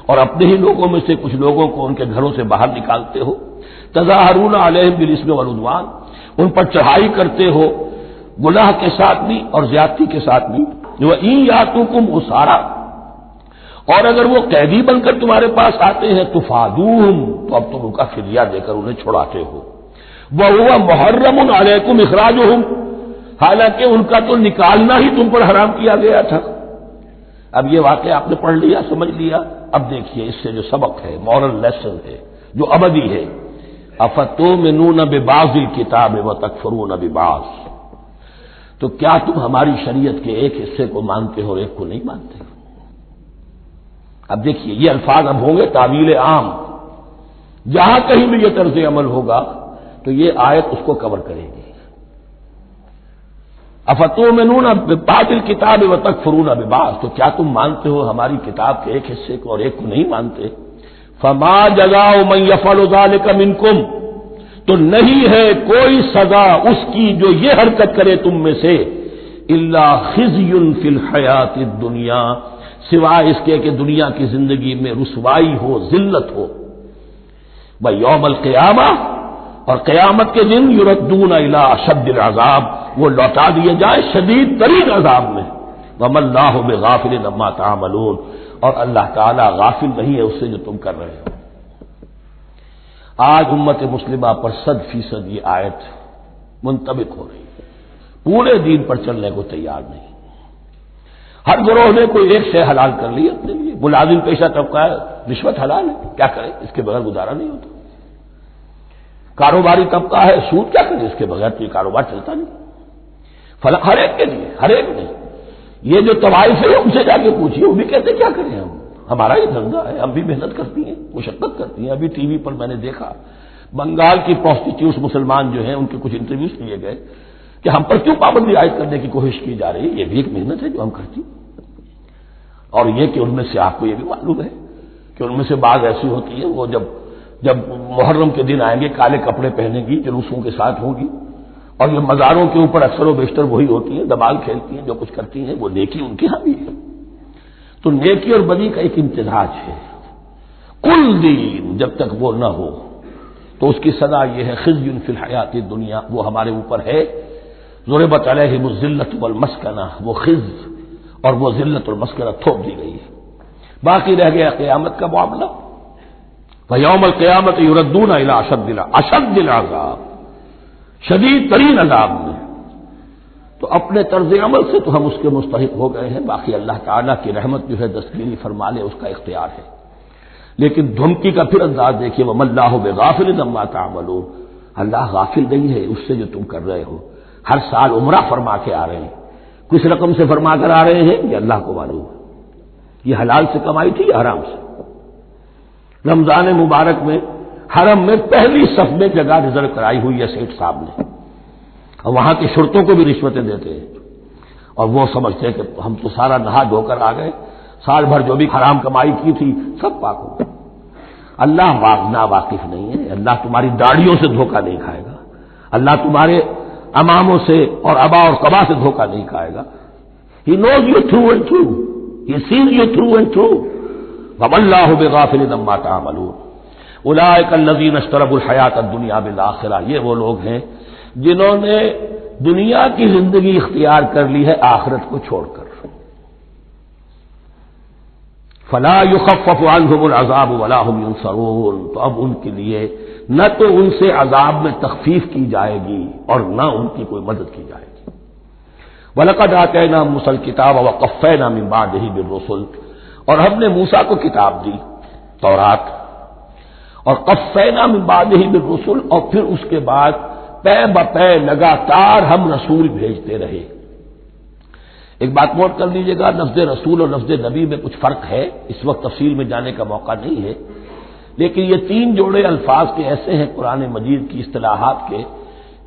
اور اپنے ہی لوگوں میں سے کچھ لوگوں کو ان کے گھروں سے باہر نکالتے ہو، تظاہرون علیہم بالاسم والعدوان، ان پر چڑھائی کرتے ہو گناہ کے ساتھ بھی اور زیادتی کے ساتھ بھی، وَإِن يَأْتُوكُمْ أُسَارَىٰ، اور اگر وہ قیدی بن کر تمہارے پاس آتے ہیں تفادوہم، تو اب تم ان کا فدیہ دے کر انہیں چھڑاتے ہو، وَهُوَ مُحَرَّمٌ عَلَيْكُمْ إِخْرَاجُهُمْ، حالانکہ ان کا تو نکالنا ہی تم پر حرام کیا گیا تھا۔ اب یہ واقعہ آپ نے پڑھ لیا، سمجھ لیا، اب دیکھیے اس سے جو سبق ہے، مورل لیسن ہے جو ابدی ہے، افتؤمنون ببعض الکتاب وتکفرون ببعض، تو کیا تم ہماری شریعت کے ایک حصے کو مانتے ہو اور ایک کو نہیں مانتے؟ اب دیکھیے یہ الفاظ اب ہوں گے تعویل عام، جہاں کہیں بھی یہ طرز عمل ہوگا تو یہ آیت اس کو کور کرے گی۔ افتؤمنون ببعض الکتاب وتکفرون ببعض، تو کیا تم مانتے ہو ہماری کتاب کے ایک حصے کو اور ایک کو نہیں مانتے؟ فما جزاء من يفعل ذلك منکم، تو نہیں ہے کوئی سزا اس کی جو یہ حرکت کرے تم میں سے، الا خزي في الحیات الدنیا، سوائے اس کے کہ دنیا کی زندگی میں رسوائی ہو، ذلت ہو، ویوم القیامہ، اور قیامت کے دن یردون الی اشد العذاب، وہ لوٹا دیے جائیں شدید ترین عذاب میں، وما اللہ بغافل عما تعملون، اور اللہ تعالی غافل نہیں ہے اس سے جو تم کر رہے ہو۔ آج امت مسلمہ پر 100% یہ آیت منطبق ہو رہی ہے، پورے دین پر چلنے کو تیار نہیں، ہر گروہ نے کوئی ایک شے حلال کر لی اپنے لیے، ملازم پیشہ طبقہ ہے، رشوت حلال ہے، کیا کرے اس کے بغیر گزارا نہیں ہوتا، کاروباری طبقہ ہے، سود کیا کرے اس کے بغیر تو یہ کاروبار چلتا نہیں، فلاں ہر ایک کے لیے، ہر ایک نے، یہ جو طوائف ہے ان سے جا کے پوچھیے وہ بھی کہتے کیا کریں ہم، ہمارا یہ دھندا ہے، ہم بھی محنت کرتی ہیں، مشقت کرتی ہیں۔ ابھی ٹی وی پر میں نے دیکھا بنگال کی پروسٹیٹیوٹس مسلمان جو ہیں ان کے کچھ انٹرویوز لیے گئے کہ ہم پر کیوں پابندی عائد کرنے کی کوشش کی جا رہی ہے، یہ بھی ایک محنت ہے جو ہم کرتی ہیں، اور یہ کہ ان میں سے آپ کو یہ بھی معلوم ہے کہ ان میں سے بعض ایسی ہوتی ہے وہ جب محرم کے دن آئیں گے کالے کپڑے پہنے گی، جلوسوں کے ساتھ ہوں گی، اور یہ مزاروں کے اوپر اکثر و بیشتر وہی ہوتی ہیں، دبال کھیلتی ہیں، جو کچھ کرتی ہیں وہ نیکی ان کے ہاں بھی ہے۔ تو نیکی اور بدی کا ایک امتزاج ہے۔ کل دین جب تک وہ نہ ہو تو اس کی سزا یہ ہے خزی فی الحیات الدنیا، وہ ہمارے اوپر ہے۔ ضربت علیہم الذلۃ والمسکنہ، وہ خز اور وہ ذلت اور مسکنہ تھوپ دی گئی ہے۔ باقی رہ گیا قیامت کا معاملہ، فیوم القیامت یردون الی اشد العذاب، شدید ترین عذاب میں۔ تو اپنے طرز عمل سے تو ہم اس کے مستحق ہو گئے ہیں، باقی اللہ تعالیٰ کی رحمت جو ہے دستگیری فرما لے اس کا اختیار ہے۔ لیکن دھمکی کا پھر انداز دیکھیے، وَمَا اللَّهُ بِغَافِلٍ عَمَّا تَعْمَلُونَ، اللہ غافل نہیں ہے اس سے جو تم کر رہے ہو۔ ہر سال عمرہ فرما کے آ رہے ہیں، کس رقم سے فرما کر آ رہے ہیں یہ اللہ کو معلوم ہے۔ یہ حلال سے کمائی تھی یا حرام سے؟ رمضان مبارک میں حرم میں پہلی صف میں جگہ ریزرو کرائی ہوئی ہے سیٹ صاحب نے، اور وہاں کے شرطوں کو بھی رشوتیں دیتے ہیں، اور وہ سمجھتے ہیں کہ ہم تو سارا نہا دھو کر آ گئے، سال بھر جو بھی حرام کمائی کی تھی سب پاک ہو گئی۔ اللہ نا واقف نہیں ہے، اللہ تمہاری داڑھیوں سے دھوکہ نہیں کھائے گا، اللہ تمہارے اماموں سے اور ابا اور قبا سے دھوکہ نہیں کھائے گا۔ He knows you through and through. He sees you through and through. وَمَا اللَّهُ بِغَافِلٍ عَمَّا تَعْمَلُونَ أُولَٰئِكَ الَّذِينَ اشْتَرَوُا الْحَيَاةَ الدُّنْيَا بِالْآخِرَةِ، یہ وہ لوگ ہیں جنہوں نے دنیا کی زندگی اختیار کر لی ہے آخرت کو چھوڑ کر۔ فَلَا يُخَفَّفُ عَنْهُمُ الْعَذَابُ وَلَا هُمْ يُنصَرُونَ، تو اب ان کے لیے نہ تو ان سے عذاب میں تخفیف کی جائے گی اور نہ ان کی کوئی مدد کی جائے گی۔ وَلَقَدْ آتَيْنَا مُوسَى الْكِتَابَ وَقَفَّيْنَا مِن بَعْدِهِ بِالرُّسُلِ، اور ہم نے موسیٰ کو کتاب دی تورات، اور قفینا من بعدہ بالرسل، اور پھر اس کے بعد پے بپے لگاتار ہم رسول بھیجتے رہے۔ ایک بات نوٹ کر لیجیے گا، لفظ رسول اور لفظ نبی میں کچھ فرق ہے، اس وقت تفصیل میں جانے کا موقع نہیں ہے، لیکن یہ تین جوڑے الفاظ کے ایسے ہیں قرآن مجید کی اصطلاحات کے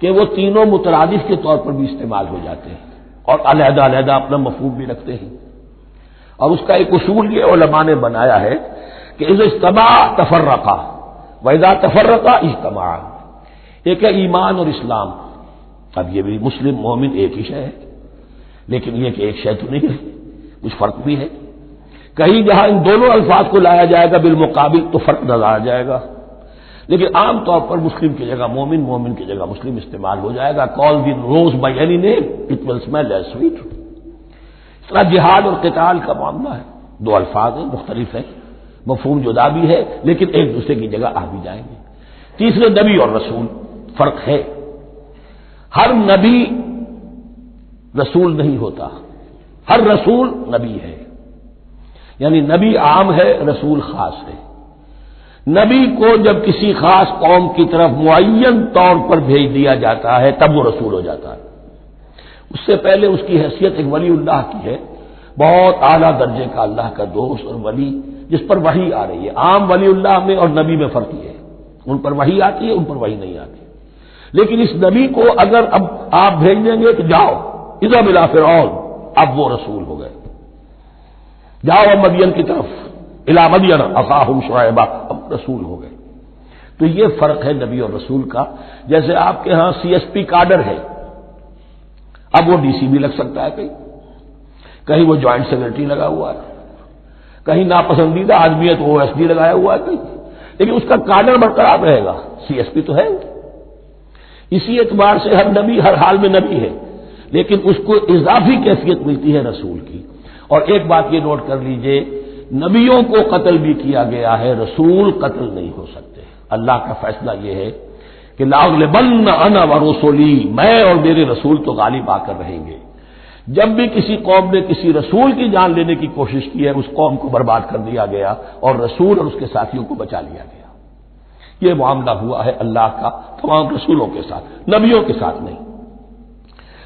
کہ وہ تینوں مترادف کے طور پر بھی استعمال ہو جاتے ہیں اور علیحدہ علیحدہ اپنا مفہوم بھی رکھتے ہیں۔ اور اس کا ایک اصول یہ علماء نے بنایا ہے کہ اذا اجتمع تفرقا وَإِذَا تَفَرَّقَا اجتمعا، ایک ہے ایمان اور اسلام، اب یہ بھی مسلم مومن ایک ہی شے ہے، لیکن یہ کہ ایک شے تو نہیں ہے، کچھ فرق بھی ہے۔ کہیں جہاں ان دونوں الفاظ کو لایا جائے گا بالمقابل تو فرق نظر آ جائے گا، لیکن عام طور پر مسلم کی جگہ مومن، مومن کی جگہ مسلم استعمال ہو جائے گا۔ call the rose by any name it will smell as sweet۔ اس طرح جہاد اور قتال کا معاملہ ہے، دو الفاظ ہیں، مختلف ہیں، مفہوم جدا بھی ہے لیکن ایک دوسرے کی جگہ آ بھی جائیں گے۔ تیسرے نبی اور رسول، فرق ہے، ہر نبی رسول نہیں ہوتا، ہر رسول نبی ہے، یعنی نبی عام ہے، رسول خاص ہے۔ نبی کو جب کسی خاص قوم کی طرف معین طور پر بھیج دیا جاتا ہے تب وہ رسول ہو جاتا ہے، اس سے پہلے اس کی حیثیت ایک ولی اللہ کی ہے، بہت اعلیٰ درجے کا اللہ کا دوست اور ولی جس پر وحی آ رہی ہے۔ عام ولی اللہ میں اور نبی میں فرق یہ ہے، ان پر وحی آتی ہے، ان پر وحی نہیں آتی۔ لیکن اس نبی کو اگر اب آپ بھیج دیں گے کہ جاؤ اذهب الى فرعون، اب وہ رسول ہو گئے، جاؤ اب مدین کی طرف، الى مدین اخاهم شعیبا، اب رسول ہو گئے۔ تو یہ فرق ہے نبی اور رسول کا۔ جیسے آپ کے ہاں سی ایس پی کاڈر ہے، اب وہ ڈی سی بھی لگ سکتا ہے، کہیں وہ جوائنٹ سیکرٹری لگا ہوا ہے، کہیں ناپسندیدہ آدمی ہے تو او ایس ڈی لگایا ہوا ہے کہیں، لیکن اس کا کاڈر برقرار رہے گا، سی ایس پی تو ہے۔ اسی اعتبار سے ہر نبی ہر حال میں نبی ہے، لیکن اس کو اضافی کیفیت ملتی ہے رسول کی۔ اور ایک بات یہ نوٹ کر لیجئے، نبیوں کو قتل بھی کیا گیا ہے، رسول قتل نہیں ہو سکتے۔ اللہ کا فیصلہ یہ ہے کہ لَأَغْلِبَنَّ أَنَا وَرُسُلِي، میں اور میرے رسول تو غالب آ کر رہیں گے۔ جب بھی کسی قوم نے کسی رسول کی جان لینے کی کوشش کی ہے اس قوم کو برباد کر دیا گیا اور رسول اور اس کے ساتھیوں کو بچا لیا گیا۔ یہ معاملہ ہوا ہے اللہ کا تمام رسولوں کے ساتھ، نبیوں کے ساتھ نہیں۔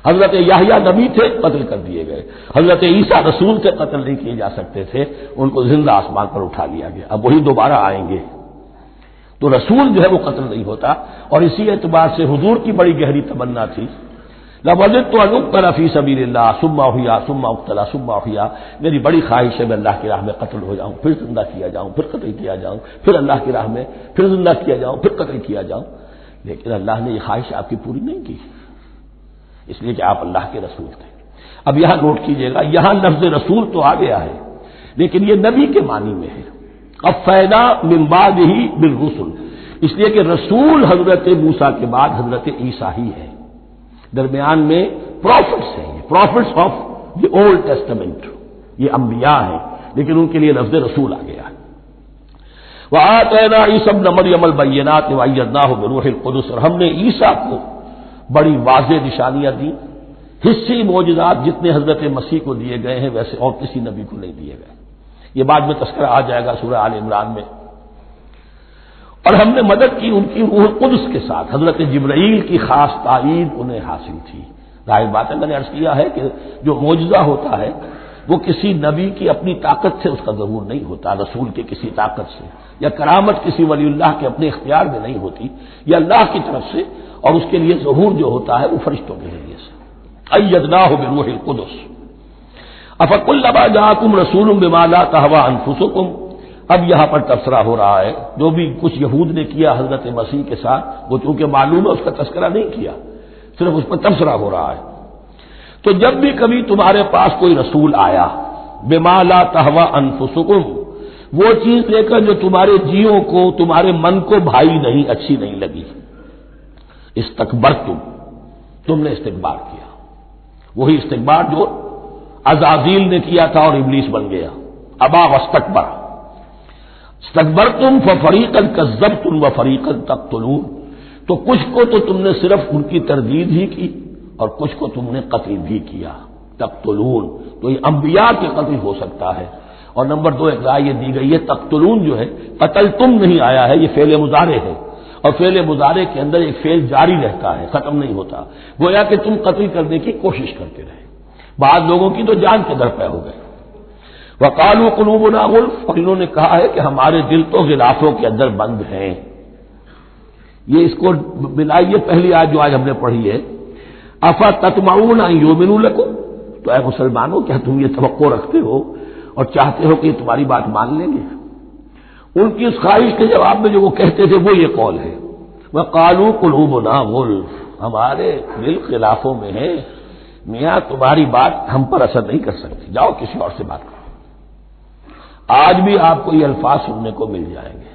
حضرت یحییٰ نبی تھے، قتل کر دیے گئے۔ حضرت عیسیٰ رسول تھے، قتل نہیں کیے جا سکتے تھے، ان کو زندہ آسمان پر اٹھا لیا گیا، اب وہی دوبارہ آئیں گے۔ تو رسول جو ہے وہ قتل نہیں ہوتا، اور اسی اعتبار سے حضور کی بڑی گہری تمنا تھی، لَوَجَدتُّ أَنْ أُقْتَلَ فِي سَبِيلِ اللَّهِ ثُمَّ أُحْيَا ثُمَّ أُقْتَلَ ثُمَّ أُحْيَا، میری بڑی خواہش ہے میں اللہ کی راہ میں قتل ہو جاؤں، پھر زندہ کیا جاؤں، پھر قتل کیا جاؤں، پھر اللہ کی راہ میں پھر زندہ کیا جاؤں، پھر قتل کیا جاؤں، لیکن اللہ نے یہ خواہش آپ کی پوری نہیں کی۔ اس لیے کہ آپ اللہ کے رسول تھے۔ اب یہاں نوٹ کیجئے گا، یہاں لفظ رسول تو آ گیا ہے لیکن یہ نبی کے معنی میں ہے۔ قفینا من بعدہ بالرسل، اس لیے کہ رسول حضرت موسیٰ کے بعد حضرت عیسیٰ ہی ہے، درمیان میں پروفٹس ہیں، یہ prophets of the Old Testament, یہ انبیاء ہیں لیکن ان کے لیے لفظ رسول آ گیا ہے۔ وآتینا عیسی ابن مریم البینات وایدناہ بروح القدس، اور ہم نے عیسیٰ کو بڑی واضح نشانیاں دی، حصی معجزات جتنے حضرت مسیح کو دیے گئے ہیں ویسے اور کسی نبی کو نہیں دیے گئے۔ یہ بعد میں تذکرہ آ جائے گا سورہ آل عمران میں۔ اور ہم نے مدد کی ان کی روح القدس کے ساتھ، حضرت جبرائیل کی خاص تائید انہیں حاصل تھی۔ ظاہر بات ہے، میں نے عرض کیا ہے کہ جو معجزہ ہوتا ہے وہ کسی نبی کی اپنی طاقت سے اس کا ظہور نہیں ہوتا، رسول کی کسی طاقت سے، یا کرامت کسی ولی اللہ کے اپنے اختیار میں نہیں ہوتی، یہ اللہ کی طرف سے، اور اس کے لیے ظہور جو ہوتا ہے وہ فرشتوں کے ذریعے سے۔ ایدناہ بروح القدس افکلما جاءکم رسول بما لا تهوى انفسکم، اب یہاں پر تبصرہ ہو رہا ہے، جو بھی کچھ یہود نے کیا حضرت مسیح کے ساتھ وہ چونکہ معلوم ہے اس کا تذکرہ نہیں کیا، صرف اس پر تبصرہ ہو رہا ہے۔ تو جب بھی کبھی تمہارے پاس کوئی رسول آیا، بما لا تهوى انفسکم، وہ چیز لے کر جو تمہارے جیوں کو، تمہارے من کو بھائی نہیں، اچھی نہیں لگی، استکبرتم، تم نے استکبار کیا، وہی استکبار جو عزازیل نے کیا تھا اور ابلیس بن گیا، ابا واستکبر، استکبرتم ففریقا کذبتم وفریقا تقتلون، تو کچھ کو تو تم نے صرف ان کی تردید ہی کی اور کچھ کو تم نے قتل بھی کیا، تقتلون، تو یہ انبیاء کے قتل ہو سکتا ہے۔ اور نمبر 2 ایک رائے یہ دی گئی ہے، تقتلون جو ہے قتل تم نہیں آیا ہے، یہ فعل مضارع ہے، اور فعل مضارع کے اندر ایک فعل جاری رہتا ہے، ختم نہیں ہوتا، گویا کہ تم قتل کرنے کی کوشش کرتے رہے۔ بعض لوگوں کی تو جان کے درپے ہو گئے۔ وقالوا قلوبنا غلف، اور انہوں نے کہا ہے کہ ہمارے دل تو غلافوں کے اندر بند ہیں۔ یہ اس کو ملائیے پہلی آیت جو آج ہم نے پڑھی ہے، افتطمعون ان یؤمنوا لکم، تو اے مسلمانوں کیا تم یہ توقع رکھتے ہو اور چاہتے ہو کہ یہ تمہاری بات مان لیں گے؟ ان کی اس خواہش کے جواب میں جو وہ کہتے تھے وہ یہ قول ہے، وقالوا قلوبنا غلف، ہمارے دل خلافوں میں ہے، میاں تمہاری بات ہم پر اثر نہیں کر سکتی، جاؤ کسی اور سے بات کرو۔ آج بھی آپ کو یہ الفاظ سننے کو مل جائیں گے،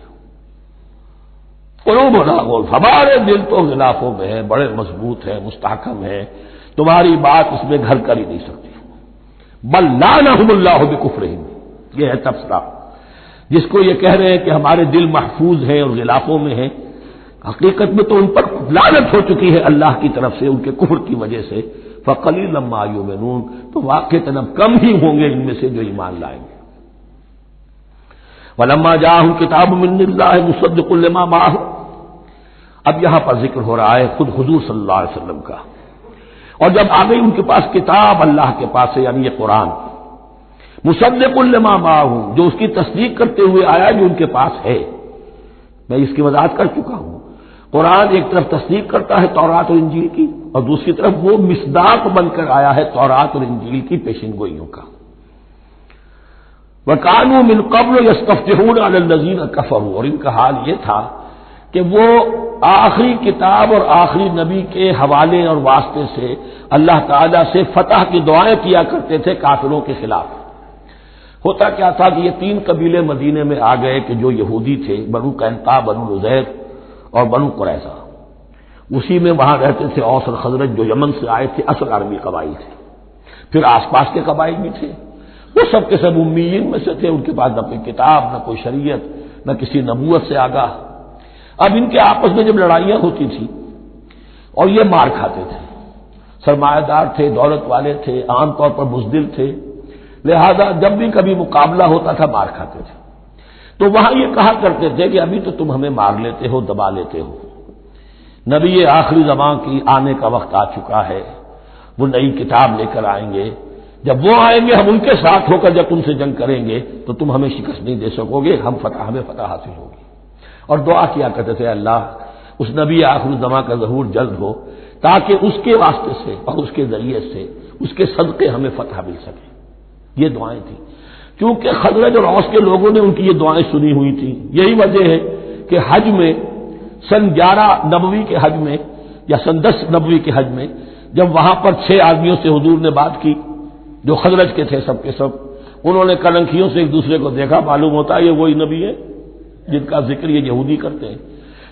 قلوبنا غلف، ہمارے دل تو غلافوں میں ہے، بڑے مضبوط ہیں، مستحکم ہیں، تمہاری بات اس میں گھر کر ہی نہیں سکتی۔ بل لعنہم اللہ بکفرہم، یہ ہے تبصرہ، جس کو یہ کہہ رہے ہیں کہ ہمارے دل محفوظ ہیں اور غلافوں میں ہیں، حقیقت میں تو ان پر لعنت ہو چکی ہے اللہ کی طرف سے ان کے کفر کی وجہ سے۔ فقلیلا ما یؤمنون، تو واقعتاً کم ہی ہوں گے ان میں سے جو ایمان لائیں گے۔ ولما جاءہم کتاب من اللہ مصدق لما معہم، اب یہاں پر ذکر ہو رہا ہے خود حضور صلی اللہ علیہ وسلم کا، اور جب آ گئی ان کے پاس کتاب اللہ کے پاس سے، یعنی یہ قرآن، مصدق لما معہم، جو اس کی تصدیق کرتے ہوئے آیا جو ان کے پاس ہے۔ میں اس کی وضاحت کر چکا ہوں، قرآن ایک طرف تصدیق کرتا ہے تورات اور انجیل کی، اور دوسری طرف وہ مصداق بن کر آیا ہے تورات اور انجیل کی پیشن گوئیوں کا۔ وَكَانُوا مِن قَبْلُ يَسْتَفْتِحُونَ عَلَى الَّذِينَ كَفَرُوا، اور ان کا حال یہ تھا کہ وہ آخری کتاب اور آخری نبی کے حوالے اور واسطے سے اللہ تعالیٰ سے فتح کی دعائیں کیا کرتے تھے کافروں کے خلاف۔ ہوتا کیا تھا کہ یہ 3 قبیلے مدینے میں آ گئے کہ جو یہودی تھے، بنو قینقاع، بنو نضیر اور بنو قریظہ، اسی میں وہاں رہتے تھے اوس اور خزرج جو یمن سے آئے تھے، اصل عربی قبائل تھے، پھر آس پاس کے قبائل بھی تھے، وہ سب کے سب امیین میں سے تھے، ان کے پاس نہ کوئی کتاب، نہ کوئی شریعت، نہ کسی نبوت سے آگاہ۔ اب ان کے آپس میں جب لڑائیاں ہوتی تھیں اور یہ مار کھاتے تھے، سرمایہ دار تھے، دولت والے تھے، عام طور پر بزدل تھے، لہذا جب بھی کبھی مقابلہ ہوتا تھا مار کھاتے تھے، تو وہاں یہ کہا کرتے تھے کہ ابھی تو تم ہمیں مار لیتے ہو، دبا لیتے ہو، نبی آخری زمان کی آنے کا وقت آ چکا ہے، وہ نئی کتاب لے کر آئیں گے، جب وہ آئیں گے ہم ان کے ساتھ ہو کر جب تم سے جنگ کریں گے تو تم ہمیں شکست نہیں دے سکو گے، ہمیں فتح حاصل ہوگی۔ اور دعا کیا کرتے تھے اللہ اس نبی آخر الزمان کا ظہور جلد ہو تاکہ اس کے واسطے سے اور اس کے ذریعے سے اس کے صدقے ہمیں فتح مل سکے، یہ دعائیں تھیں۔ کیونکہ خزرج اور اوس کے لوگوں نے ان کی یہ دعائیں سنی ہوئی تھیں، یہی وجہ ہے کہ حج میں سن 11 نبوی کے حج میں یا سن 10 نبوی کے حج میں جب وہاں پر 6 آدمیوں سے حضور نے بات کی جو خزرج کے تھے سب کے سب، انہوں نے کلنکھیوں سے ایک دوسرے کو دیکھا، معلوم ہوتا ہے یہ وہی نبی ہے جن کا ذکر یہ یہودی کرتے ہیں،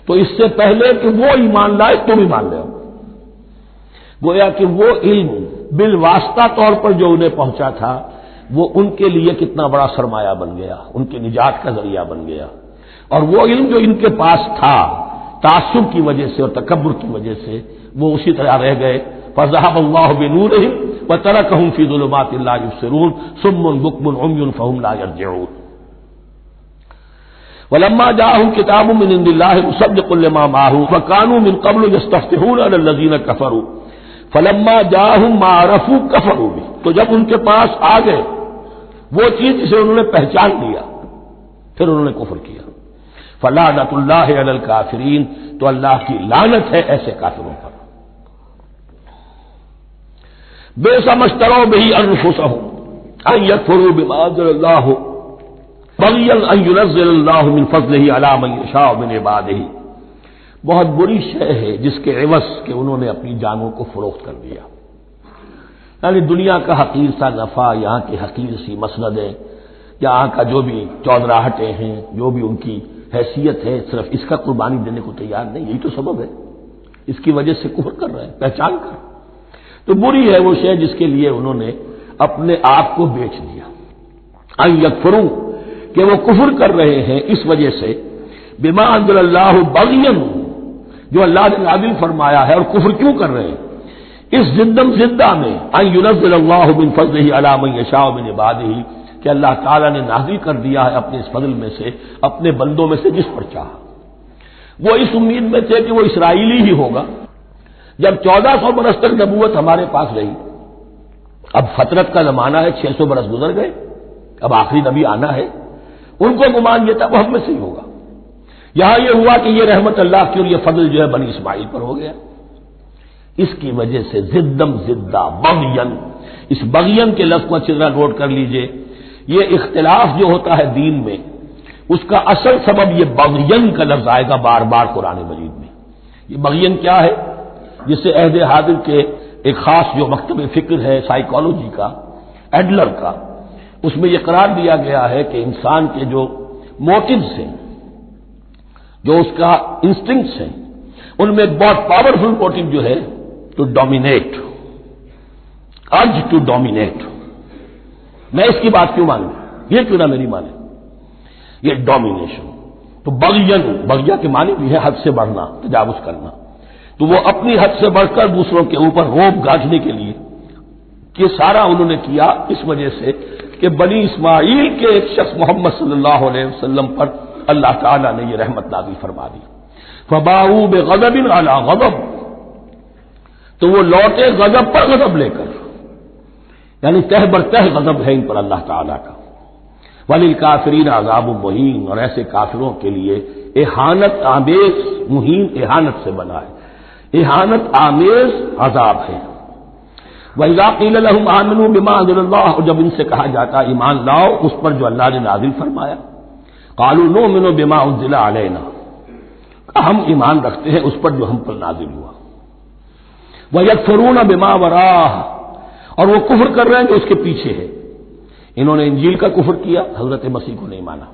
تو اس سے پہلے کہ وہ ایمان لائے تم ایمان لے آؤ۔ گویا کہ وہ علم بالواسطہ طور پر جو انہیں پہنچا تھا وہ ان کے لیے کتنا بڑا سرمایہ بن گیا، ان کی نجات کا ذریعہ بن گیا، اور وہ علم جو ان کے پاس تھا تعصب کی وجہ سے اور تکبر کی وجہ سے وہ اسی طرح رہ گئے۔ فَذَهَبَ اللَّهُ بِنُورِهِمْ وَتَرَكَهُمْ فِي ظُلُمَاتٍ لَا يُبْصِرُونَ صُمٌّ بُكْمٌ عُمْيٌ فَهُمْ لَا يَرْجِعُونَ وَلَمَّا جَاءَهُمْ كِتَابٌ مِّنْ عِندِ اللَّهِ مُصَدِّقٌ لِّمَا مَعَهُمْ وَكَانُوا مِن قَبْلُ يَسْتَفْتِحُونَ عَلَى الَّذِينَ كَفَرُوا فَلَمَّا جَاءَهُم مَّا عَرَفُوا كَفَرُوا بِهِ، تو جب ان کے پاس آ گئے وہ چیز جسے انہوں نے پہچان لیا پھر انہوں نے کفر کیا۔ فَلَعْنَةُ اللَّهِ عَلَى الْكَافِرِينَ، تو اللہ کی لعنت ہے ایسے کافروں پر۔ بئس ما اشتروا به انفسهم ان يكفروا بما انزل الله بغيا ان ينزل الله من فضله على من يشاء من عباده، بہت بری شے ہے جس کے عوض کہ انہوں نے اپنی جانوں کو فروخت کر دیا، یعنی دنیا کا حقیر سا نفع، یہاں کی حقیر سی مسندیں، یہاں کا جو بھی چودراہٹیں ہیں، جو بھی ان کی حیثیت ہے، صرف اس کا قربانی دینے کو تیار نہیں، یہی تو سبب ہے، اس کی وجہ سے کفر کر رہے ہیں پہچان کر۔ تو بری ہے وہ شے جس کے لیے انہوں نے اپنے آپ کو بیچ دیا۔ ان یکفروا، کہ وہ کفر کر رہے ہیں اس وجہ سے، بما انزل اللہ بغیا، جو اللہ نے نازل فرمایا ہے، اور کفر کیوں کر رہے ہیں؟ اس زدہ میں ان ينزل اللہ من فضلہ علی من یشاء من عبادہ، کہ اللہ تعالیٰ نے نازل کر دیا ہے اپنے اس فضل میں سے اپنے بندوں میں سے جس پر چاہا۔ وہ اس امید میں تھے کہ وہ اسرائیلی ہی ہوگا۔ جب 1400 برس تک نبوت ہمارے پاس رہی، اب فترت کا زمانہ ہے، 600 برس گزر گئے، اب آخری نبی آنا ہے، ان کو گمان یہ تھا وہ ہم میں سے ہی ہوگا۔ یہاں یہ ہوا کہ یہ رحمت اللہ کی اور یہ فضل جو ہے بنی اسماعیل پر ہو گیا۔ اس کی وجہ سے زدہ بغین، اس بغین کے لفظ کو اچھی طرح نوٹ کر لیجئے، یہ اختلاف جو ہوتا ہے دین میں اس کا اصل سبب یہ بغین کا لفظ آئے گا بار بار قرآن مجید میں۔ یہ بغین کیا ہے؟ جس سے عہد حاضر کے ایک خاص جو مکتب فکر ہے سائیکالوجی کا، ایڈلر کا، اس میں یہ قرار دیا گیا ہے کہ انسان کے جو موٹیوز ہیں، جو اس کا انسٹنکٹس ہیں، ان میں ایک بہت پاورفل موٹیو جو ہے to dominate, urge to dominate. میں اس کی بات کیوں مانوں، یہ کیوں نہ میری مانے، یہ ڈومینیشن۔ تو بغیا کے معنی بھی ہے حد سے بڑھنا، تجاوز کرنا۔ تو وہ اپنی حد سے بڑھ کر دوسروں کے اوپر روب گاجنے کے لیے یہ سارا انہوں نے کیا، اس وجہ سے کہ بنی اسماعیل کے ایک شخص محمد صلی اللہ علیہ وسلم پر اللہ تعالیٰ نے یہ رحمت نازل فرما دی۔ فباؤوا بغضب علی غضب، تو وہ لوٹے غضب پر غضب لے کر، یعنی تہ برتہ غضب ہے ان پر اللہ تعالیٰ کا۔ وللکافرین عذاب مہین، اور ایسے کافروں کے لیے اہانت آمیز، مہین اہانت سے بنا ہے، اہانت آمیز عذاب ہے۔ وَإِذَا قِيلَ لَهُمْ آمِنُوا بِمَا أَنزَلَ اللَّهُ، اور جب ان سے کہا جاتا ایمان لاؤ اس پر جو اللہ نے نازل فرمایا، قَالُوا نُؤْمِنُ بِمَا أُنزِلَ عَلَيْنَا، ہم ایمان رکھتے ہیں اس پر جو ہم پر نازل ہوا۔ وَيَكْفُرُونَ بِمَا وَرَاءَهُ، اور وہ کفر کر رہے ہیں جو اس کے پیچھے ہے۔ انہوں نے انجیل کا کفر کیا، حضرت مسیح کو نہیں مانا،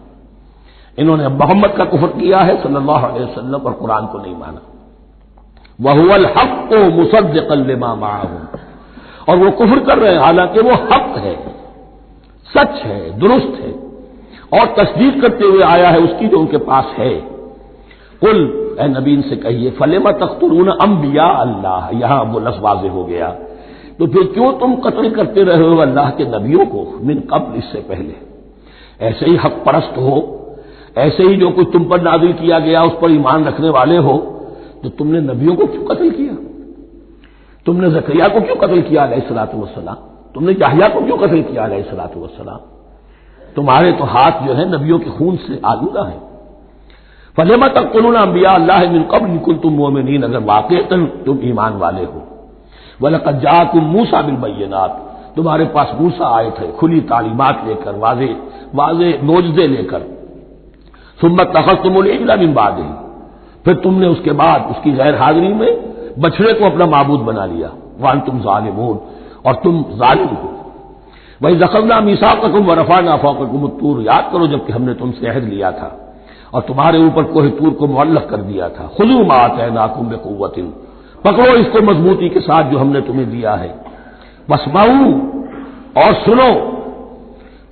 انہوں نے محمد کا کفر کیا ہے صلی اللہ علیہ وسلم، اور قرآن کو نہیں مانا۔ وَهُوَ الْحَقُّ مُصَدِّقًا لِمَا مَعَهُمْ، اور وہ کفر کر رہے ہیں حالانکہ وہ حق ہے، سچ ہے، درست ہے، اور تصدیق کرتے ہوئے آیا ہے اس کی جو ان کے پاس ہے۔ قل، اے نبی ان سے کہیے، فَلِمَ تَقْتُلُونَ أَنبِيَاءَ اللَّهِ، یہاں وہ لفظ واضح ہو گیا، تو پھر کیوں تم قتل کرتے رہے ہو اللہ کے نبیوں کو، من قبل، اس سے پہلے۔ ایسے ہی حق پرست ہو، ایسے ہی جو کچھ تم پر نازل کیا گیا اس پر ایمان رکھنے والے ہو، تو تم نے نبیوں کو کیوں قتل کیا؟ تم نے زکریا کو کیوں قتل کیا علیہ الصلوۃ والسلام؟ تم نے یحییٰ کو کیوں قتل کیا علیہ الصلوۃ والسلام؟ تمہارے تو ہاتھ جو ہے نبیوں کے خون سے آلودہ ہیں۔ فَلِمَ تَقْتُلُونَ أَنبِيَاءَ اللَّهِ مِن قَبْلِ إِن كُنتُم مُّؤْمِنِينَ، اگر واقعتاً تم ایمان والے ہو۔ وَلَقَدْ جَاءَكُم مُوسَىٰ بِالْبَيِّنَاتِ، تمہارے پاس موسیٰ آئے تھے کھلی تعلیمات لے کر، واضح معجزے لے کر۔ ثُمَّ اتَّخَذْتُمُ الْعِجْلَ مِن بَعْدِهِ، پھر تم نے اس کے بعد اس کی غیر حاضری میں بچڑے کو اپنا معبود بنا لیا۔ وانتم ظالمون، اور تم ظالم ہو۔ وَإِذْ أَخَذْنَا مِيثَاقَكُمْ وَرَفَعْنَا فَوْقَكُمُ الطُّورَ، یاد کرو جب کہ ہم نے تم سے عہد لیا تھا اور تمہارے اوپر کوہ طور کو معلق کر دیا تھا۔ خُذُوا مَا آتَيْنَاكُمْ بِقُوَّةٍ، پکڑو اس کو مضبوطی کے ساتھ جو ہم نے تمہیں دیا ہے۔ وَاسْمَعُوا، اور سنو۔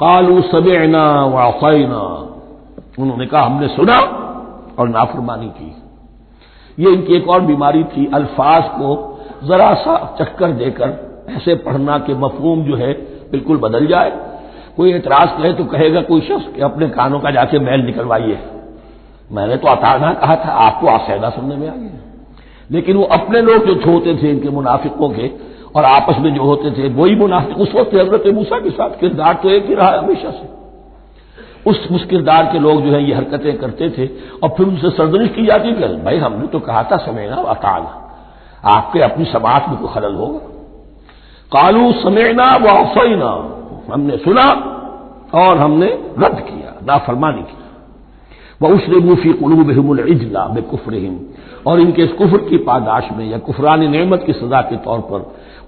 قَالُوا سَمِعْنَا وَعَصَيْنَا، انہوں نے کہا ہم نے سنا اور نافرمانی کی۔ یہ ان کی ایک اور بیماری تھی، الفاظ کو ذرا سا چکر دے کر ایسے پڑھنا کہ مفہوم جو ہے بالکل بدل جائے۔ کوئی اعتراض کرے تو کہے گا کوئی شخص کہ اپنے کانوں کا جا کے میل نکلوائیے، میں نے تو اطعنا کہا تھا، آپ کو آسینا سننے میں آ گیا۔ لیکن وہ اپنے لوگ جو ہوتے تھے ان کے منافقوں کے، اور آپس میں جو ہوتے تھے وہی منافق اس وقت حضرت موسیٰ کے ساتھ کردار تو ایک ہی رہا ہے ہمیشہ سے۔ اس کردار کے لوگ جو ہے یہ حرکتیں کرتے تھے، اور پھر ان سے سرزنش کی جاتی کہ بھائی ہم نے تو کہا تھا سمعنا واطعنا، آپ کے اپنی سماعت میں کوئی خلل ہوگا۔ قالوا سمعنا وعصینا، ہم نے سنا اور ہم نے رد کیا، نافرمانی کی۔ وَأُشْرِبُوا فِي قُلُوبِهِمُ الْعِجْلَ بِكُفْرِهِمْ، اور ان کے اس کفر کی پاداش میں یا کفران نعمت کی سزا کے طور پر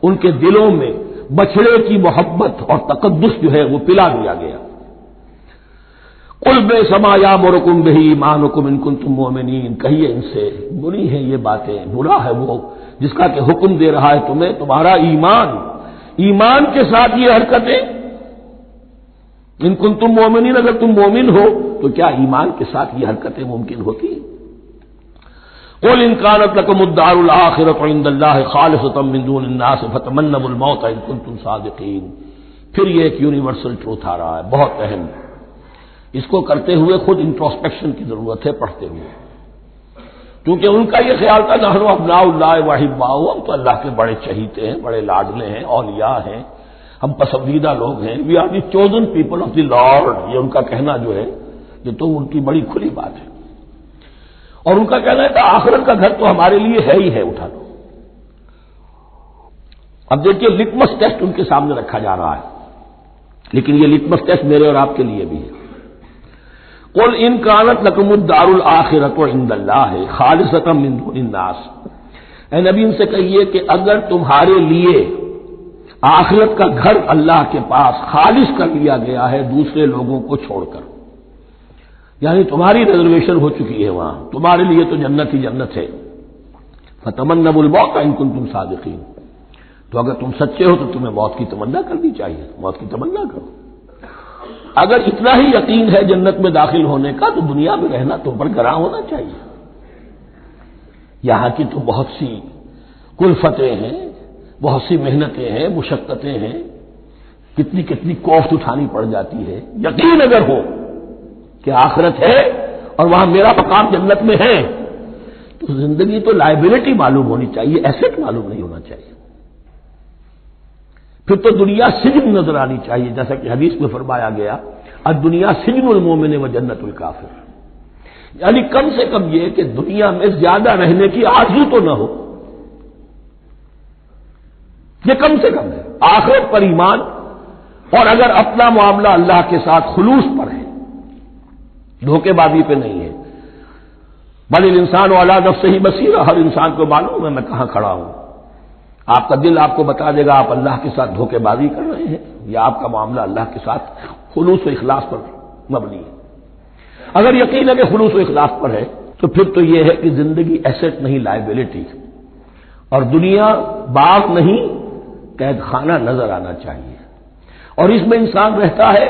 ان کے دلوں میں بچھڑے کی محبت اور تقدس جو ہے وہ پلا دیا گیا۔ قُلْ بِئْسَ مَا يَأْمُرُكُم بِهِ إِيمَانُكُمْ إِن كُنتُم مُّؤْمِنِينَ، کہیے ان سے بری ہیں یہ باتیں، برا ہے وہ جس کا کہ حکم دے رہا ہے تمہیں تمہارا ایمان کے ساتھ یہ حرکتیں۔ ان کنتم مومنین، اگر تم مومن ہو تو کیا ایمان کے ساتھ یہ حرکتیں ممکن ہوتی ہیں؟ قُلْ إِن كَانَتْ لَكُمُ الدَّارُ الْآخِرَةُ عِندَ اللَّهِ خَالِصَةً مِّن دُونِ النَّاسِ فَتَمَنَّوُا الْمَوْتَ إِن كُنتُمْ صَادِقِينَ۔ پھر یہ ایک یونیورسل ٹروتھ آ رہا ہے، بہت اہم، اس کو کرتے ہوئے خود انٹروسپیکشن کی ضرورت ہے پڑھتے ہوئے، کیونکہ ان کا یہ خیال تھا نحن ابناء اللہ وحباؤہ، ہم تو اللہ کے بڑے چہیتے ہیں، بڑے لاڈلے ہیں، اولیاء ہیں، ہم پسندیدہ لوگ ہیں، we are the chosen people of the Lord, یہ ان کا کہنا جو ہے یہ تو ان کی بڑی کھلی بات ہے۔ اور ان کا کہنا ہے کہ آخرت کا گھر تو ہمارے لیے ہے ہی ہے، اٹھا لو۔ اب دیکھیے لٹمس ٹیسٹ ان کے سامنے رکھا جا رہا ہے، لیکن یہ لٹمس ٹیسٹ میرے اور آپ کے لیے بھی ہے۔ قُلْ إِن كَانَتْ لَكُمُ الدَّارُ الْآخِرَةُ عِندَ اللَّهِ خَالِصَةً مِّن دُونِ النَّاسِ، اے نبی ان سے کہیے کہ اگر تمہارے لیے آخرت کا گھر اللہ کے پاس خالص کر لیا گیا ہے دوسرے لوگوں کو چھوڑ کر، یعنی تمہاری ریزرویشن ہو چکی ہے وہاں، تمہارے لیے تو جنت ہی جنت ہے، فَتَمَنَّوُا الْمَوْتَ إِن كُنتُمْ صَادِقِينَ، تو اگر تم سچے ہو تو تمہیں موت کی تمنا کرنی چاہیے، موت کی تمنا کرو۔ اگر اتنا ہی یقین ہے جنت میں داخل ہونے کا تو دنیا میں رہنا تم پر گراں ہونا چاہیے۔ یہاں کی تو بہت سی کلفتیں ہیں، بہت سی محنتیں ہیں، مشقتیں ہیں، کتنی کتنی کوفت اٹھانی پڑ جاتی ہے۔ یقین اگر ہو کہ آخرت ہے اور وہاں میرا مقام جنت میں ہے تو زندگی تو لائبلٹی معلوم ہونی چاہیے، ایسٹ معلوم نہیں ہونا چاہیے۔ پھر تو دنیا سجن نظر آنی چاہیے، جیسا کہ حدیث میں فرمایا گیا الدنیا سجن المومن و جنت الکافر، یعنی کم سے کم یہ کہ دنیا میں زیادہ رہنے کی آرزو تو نہ ہو، یہ کم سے کم ہے۔ آخرت پر ایمان، اور اگر اپنا معاملہ اللہ کے ساتھ خلوص پر ہے، دھوکے بازی پہ نہیں ہے، بل الانسان علی نفسہ بصیرہ، ہر انسان کو معلوم ہے میں کہاں کھڑا ہوں، آپ کا دل آپ کو بتا دے گا آپ اللہ کے ساتھ دھوکے بازی کر رہے ہیں یا آپ کا معاملہ اللہ کے ساتھ خلوص و اخلاص پر مبنی ہے۔ اگر یقین ہے کہ خلوص و اخلاص پر ہے تو پھر تو یہ ہے کہ زندگی ایسٹ نہیں لائبلٹی، اور دنیا باغ نہیں قید خانہ نظر آنا چاہیے، اور اس میں انسان رہتا ہے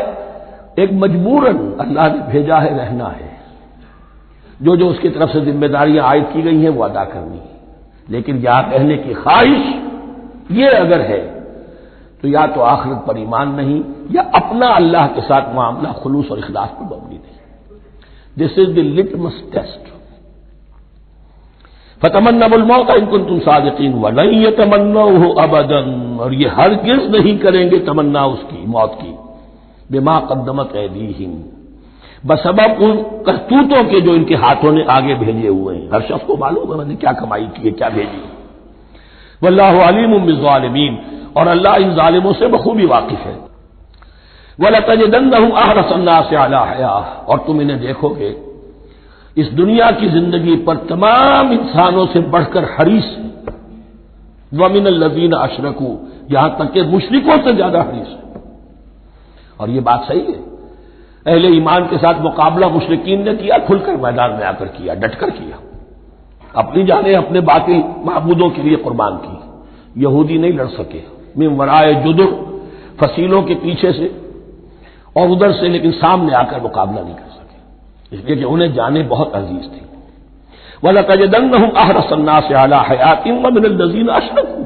ایک مجبوراً اللہ نے بھیجا ہے رہنا ہے، جو جو اس کی طرف سے ذمہ داریاں عائد کی گئی ہیں وہ ادا کرنی ہے، لیکن یہاں رہنے کی خواہش یہ اگر ہے تو یا تو آخرت پر ایمان نہیں یا اپنا اللہ کے ساتھ معاملہ خلوص اور اخلاص پر مبنی نہیں۔ دس از دی لٹمس ٹیسٹ۔ فَتَمَنَّوُا الْمَوْتَ إِن كُنتُمْ صَادِقِينَ وَلَن يَتَمَنَّوْهُ أَبَدًا، اور یہ ہرگز نہیں کریں گے تمنا اس کی موت کی، بِمَا قَدَّمَتْ أَيْدِيهِمْ، بسبب ان کرتوتوں کے جو ان کے ہاتھوں نے آگے بھیجے ہوئے ہیں۔ ہر شخص کو معلوم ہے میں نے کیا کمائی کی ہے، کیا بھیجی ہے۔ واللہ علیم بالظالمین، اور اللہ ان ظالموں سے بخوبی واقف ہے۔ وَلَتَجِدَنَّهُمْ أَحْرَصَ النَّاسِ عَلَىٰ حَيَاةٍ، اور تم انہیں دیکھو گے اس دنیا کی زندگی پر تمام انسانوں سے بڑھ کر حریص، وَمِنَ الَّذِينَ أَشْرَكُوا، یہاں تک کہ مشرکوں سے زیادہ حریص ہے۔ اور یہ بات صحیح ہے، اہل ایمان کے ساتھ مقابلہ مشرکین نے کیا، کھل کر میدان میں آ کر کیا، ڈٹ کر کیا، اپنی جانیں اپنے باطل معبودوں کے لیے قربان کی۔ یہودی نہیں لڑ سکے، من ورائے جدر، فصیلوں کے پیچھے سے اور ادھر سے، لیکن سامنے آ کر مقابلہ نہیں کر سکے، اس لیے کہ انہیں جانیں بہت عزیز تھی۔ وَلَتَجِدَنَّهُمْ أَحْرَصَ النَّاسِ عَلَىٰ حَيَاةٍ وَمِنَ الَّذِينَ أَشْرَكُوا،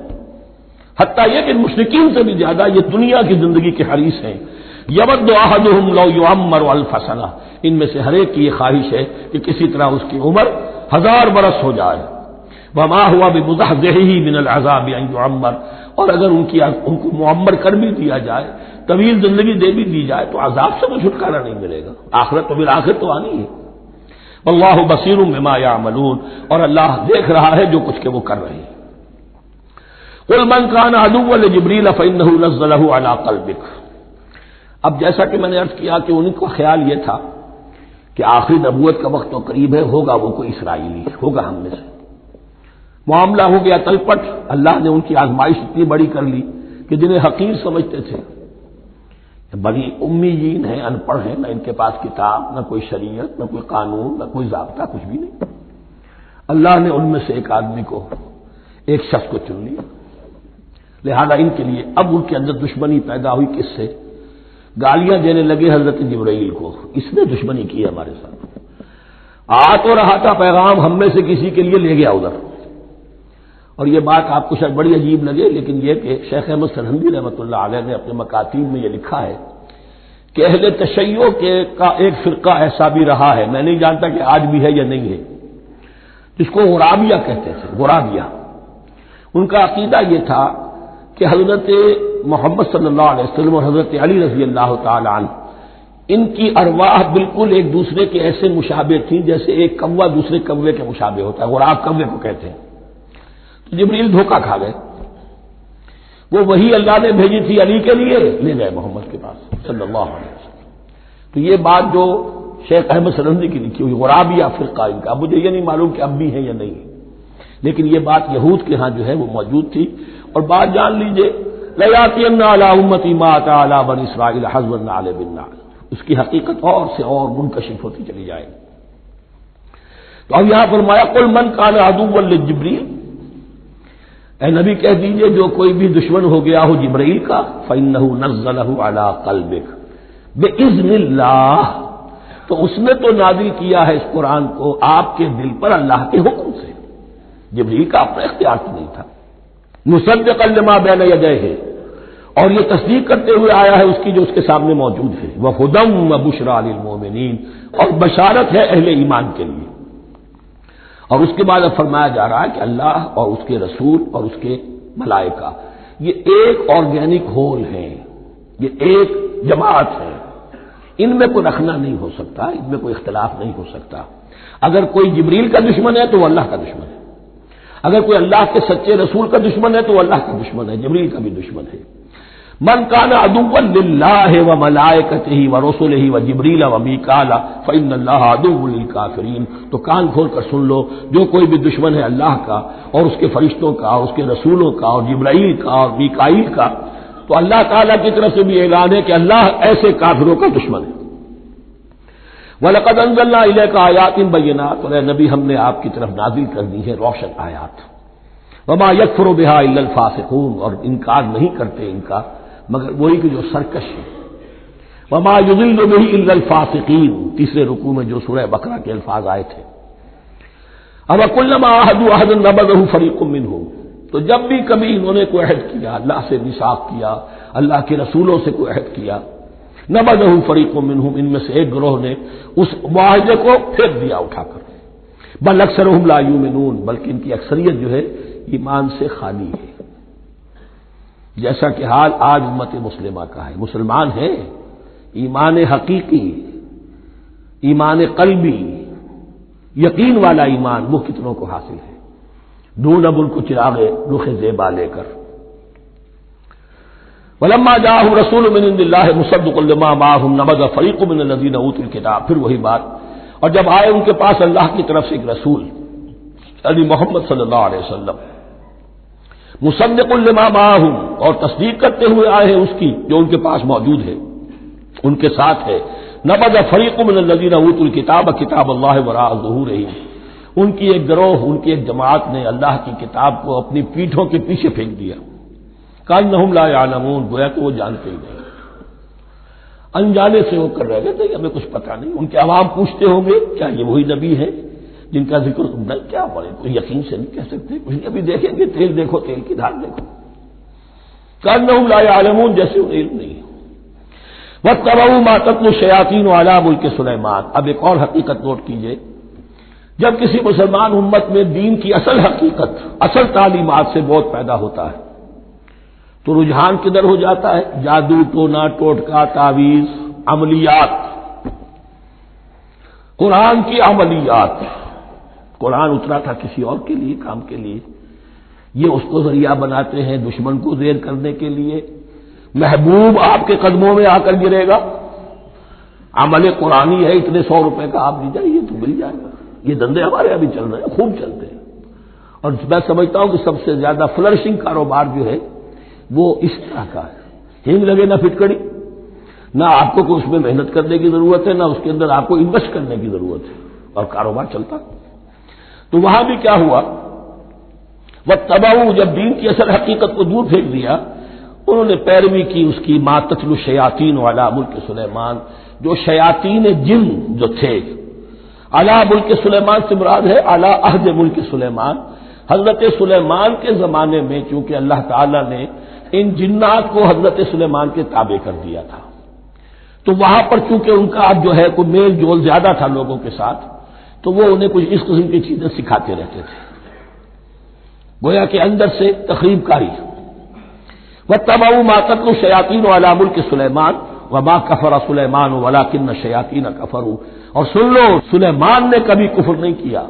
حتیٰ یہ کہ مشرکین سے بھی زیادہ یہ دنیا کی زندگی کے حریص ہیں۔ یود احدہم لو یعمر الف سنہ، ان میں سے ہر ایک کی یہ خواہش ہے کہ کسی طرح اس کی عمر 1000 برس ہو جائے۔ وما ہوا بمزحزحہ من العذاب ان یعمر، اور اگر ان کو معمر کر بھی دیا جائے، طویل زندگی دے بھی دی جائے، تو عذاب سے تو چھٹکارا نہیں ملے گا، آخرت تو بالآخر تو آنی ہے۔ واللہ بصیر بما یعملون، اور اللہ دیکھ رہا ہے جو کچھ کہ وہ کر رہے ہیں۔ قل من کان عدوا لجبریل فانہ نزلہ علی قلبک، اب جیسا کہ میں نے عرض کیا کہ ان کا خیال یہ تھا کہ آخری نبوت کا وقت تو قریب ہے، ہوگا وہ کوئی اسرائیلی، ہوگا ہم میں سے۔ معاملہ ہو گیا تلپٹ، اللہ نے ان کی آزمائش اتنی بڑی کر لی کہ جنہیں حقیر سمجھتے تھے، بڑی امیین ہیں، ان پڑھ ہیں، نہ ان کے پاس کتاب، نہ کوئی شریعت، نہ کوئی قانون، نہ کوئی ضابطہ، کچھ بھی نہیں۔ اللہ نے ان میں سے ایک آدمی کو، ایک شخص کو چن لیا، لہذا ان کے لیے اب ان کے اندر دشمنی پیدا ہوئی، کس سے؟ گالیاں دینے لگے حضرت جبرائیل کو، اس نے دشمنی کی ہمارے ساتھ، آ تو رہا تھا پیغام ہم میں سے کسی کے لیے، لے گیا ادھر۔ اور یہ بات آپ کو شاید بڑی عجیب لگے، لیکن یہ کہ شیخ احمد سرہندی رحمۃ اللہ علیہ نے اپنے مکاتیب میں یہ لکھا ہے کہ اہل تشیع کا ایک فرقہ ایسا بھی رہا ہے، میں نہیں جانتا کہ آج بھی ہے یا نہیں ہے، جس کو غرابیہ کہتے تھے، غرابیہ۔ ان کا عقیدہ یہ تھا کہ حضرت محمد صلی اللہ علیہ وسلم اور حضرت علی رضی اللہ تعالی عنہ، ان کی ارواح بالکل ایک دوسرے کے ایسے مشابہ تھیں جیسے ایک کوا دوسرے کوے کے مشابہ ہوتا ہے، غراب کوے کو کہتے ہیں۔ تو جبریل دھوکہ کھا گئے، وہ وہی اللہ نے بھیجی تھی علی کے لیے، لے گئے محمد کے پاس صلی اللہ علیہ وسلم۔ تو یہ بات جو شیخ احمد سرہندی کی لکھی ہوئی غرابیہ فرقہ ان کا، مجھے یہ نہیں معلوم کہ اب بھی ہے یا نہیں ہے، لیکن یہ بات یہود کے ہاں جو ہے وہ موجود تھی۔ اور بات جان لیجئے، لَيَأْتِيَنَّ عَلَىٰ أُمَّتِي مَا أَتَىٰ عَلَىٰ بَنِي إِسْرَائِيلَ حَزْوَ النَّعْلِ بِالنَّعْلِ، اس کی حقیقت اور سے اور منکشف ہوتی چلی جائے گی۔ تو اب یہاں فرمایا قُلْ مَنْ كَانَ عَدُوًّا لِجِبْرِيلَ، اے نبی کہہ دیجئے جو کوئی بھی دشمن ہو گیا ہو جبرائیل کا، فَإِنَّهُ نَزَّلَهُ عَلَىٰ قَلْبِكَ بِإِذْنِ اللَّهِ، تو اس نے تو نازل کیا ہے اس قرآن کو آپ کے دل پر اللہ کے حکم سے، جبرائیل کا اپنا اختیار تو نہیں تھا۔ مصدقا لما بین یدیہ، اور یہ تصدیق کرتے ہوئے آیا ہے اس کی جو اس کے سامنے موجود ہے، وہدی وبشریٰ للمؤمنین، اور بشارت ہے اہل ایمان کے لیے۔ اور اس کے بعد اب فرمایا جا رہا ہے کہ اللہ اور اس کے رسول اور اس کے ملائکہ یہ ایک آرگینک ہول ہے، یہ ایک جماعت ہے، ان میں کوئی رکھنا نہیں ہو سکتا، ان میں کوئی اختلاف نہیں ہو سکتا۔ اگر کوئی جبریل کا دشمن ہے تو وہ اللہ کا دشمن ہے، اگر کوئی اللہ کے سچے رسول کا دشمن ہے تو وہ اللہ کا دشمن ہے، جبریل کا بھی دشمن ہے۔ من کان عدوا للہ وملائکتہ ورسلہ وجبریل ومیکال فإن اللہ عدو للکافرین، تو کان کھول کر سن لو، جو کوئی بھی دشمن ہے اللہ کا اور اس کے فرشتوں کا اور اس کے رسولوں کا اور جبرائیل کا اور میکائیل کا، تو اللہ تعالیٰ کی طرف سے بھی اعلان ہے کہ اللہ ایسے کافروں کا دشمن ہے۔ وَلَقَدْ أَنزَلْنَا إِلَيْكَ آيَاتٍ بَيِّنَاتٍ، اور اے نبی ہم نے آپ کی طرف نازل کر دی ہے روشن آیات۔ وَمَا يَكْفُرُ بِهَا إِلَّا الْفَاسِقُونَ، اور انکار نہیں کرتے ان کا مگر وہی کہ جو سرکش ہے۔ وَمَا يُضِلُّ بِهِ إِلَّا الْفَاسِقِينَ، تیسرے رکوع میں جو سورہ بقرہ کے الفاظ آئے تھے۔ أَوَكُلَّمَا عَاهَدُوا عَهْدًا نَبَذَهُ فَرِيقٌ مِّنْهُمْ، تو جب بھی کبھی انہوں نے کوئی عہد کیا، اللہ سے میثاق کیا، اللہ کے رسولوں سے کوئی عہد کیا، نبذہ فریق منہم، ان میں سے ایک گروہ نے اس معاہدے کو پھینک دیا اٹھا کر۔ بل اکثرہم لا یؤمنون، بلکہ ان کی اکثریت جو ہے ایمان سے خالی ہے، جیسا کہ حال آج امت مسلمہ کا ہے۔ مسلمان ہے، ایمان حقیقی، ایمان قلبی، یقین والا ایمان وہ کتنوں کو حاصل ہے؟ ڈھونڈ اب ان کو چراغ رخ زیبا لے کر۔ وَلَمَّا جَاءَهُمْ رَسُولٌ مِّنْ عِندِ اللَّهِ مُصَدِّقٌ لِّمَا مَعَهُمْ نَبَذَ فَرِيقٌ مِّنَ الَّذِينَ أُوتُوا الْكِتَابَ، پھر وہی بات، اور جب آئے ان کے پاس اللہ کی طرف سے ایک رسول یعنی محمد صلی اللہ علیہ وسلم، مصدق لما معہم، اور تصدیق کرتے ہوئے آئے ہیں اس کی جو ان کے پاس موجود ہے، ان کے ساتھ ہے۔ نبذ فریق من الذین اوتوا الکتاب کتاب اللہ وراء ظہورہم، ان کی ایک گروہ، ان کی ایک جماعت نے اللہ کی کتاب کو اپنی پیٹھوں کے پیچھے پھینک دیا، کأنہم لا یعلمون، گویا کہ وہ جانتے ہی نہیں، انجانے سے وہ کر رہے گئے تھے، ہمیں کچھ پتہ نہیں۔ ان کے عوام پوچھتے ہوں گے کیا یہ وہی نبی ہے جن کا ذکر نہیں، کیا بڑے کوئی یقین سے نہیں کہہ سکتے، کچھ نہیں، ابھی دیکھیں گے، تیل دیکھو، تیل کی دھار دیکھو، کأنہم لا یعلمون، جیسے انہیں علم نہیں۔ واتبعوا ما تتلو الشیاطین علی ملک سلیمان، اب ایک اور حقیقت نوٹ کیجئے، جب کسی مسلمان امت میں دین کی اصل حقیقت، اصل تعلیمات سے بہت پیدا ہوتا ہے تو رجحان کدھر ہو جاتا ہے؟ جادو، ٹونا، ٹوٹکا، تعویذ، عملیات، قرآن کی عملیات۔ قرآن اترا تھا کسی اور کے لیے، کام کے لیے، یہ اس کو ذریعہ بناتے ہیں دشمن کو زیر کرنے کے لیے۔ محبوب آپ کے قدموں میں آ کر گرے گا، عمل قرآنی ہے، اتنے 100 روپے کا آپ دیجیے، یہ تو مل جائے گا۔ یہ دندے ہمارے ابھی چل رہے ہیں، خوب چلتے ہیں، اور میں سمجھتا ہوں کہ سب سے زیادہ فلرشنگ کاروبار جو ہے وہ اس طرح کا ہے۔ ہینگ لگے نہ پھٹکڑی، نہ آپ کو کوئی اس میں محنت کرنے کی ضرورت ہے، نہ اس کے اندر آپ کو انویسٹ کرنے کی ضرورت ہے، اور کاروبار چلتا۔ تو وہاں بھی کیا ہوا، واتبعوا، جب دین کی اصل حقیقت کو دور پھینک دیا، انہوں نے پیروی کی اس کی ما تتلو الشیاطین علی ملک سلیمان، جو شیاطین جن جو تھے، علی ملک سلیمان سے مراد ہے علی عہد ملک سلیمان، حضرت سلیمان کے زمانے میں چونکہ اللہ تعالی نے ان جنات کو حضرت سلیمان کے تابع کر دیا تھا، تو وہاں پر چونکہ ان کا جو ہے کوئی میل جول زیادہ تھا لوگوں کے ساتھ، تو وہ انہیں کچھ اس قسم کی چیزیں سکھاتے رہتے تھے، گویا کہ اندر سے تخریب کاری۔ واتبعوا ما تتلو الشیاطین علی ملک سلیمان وما کفر سلیمان ولکن الشیاطین کفروا، اور سن لو، سلیمان نے کبھی کفر نہیں کیا،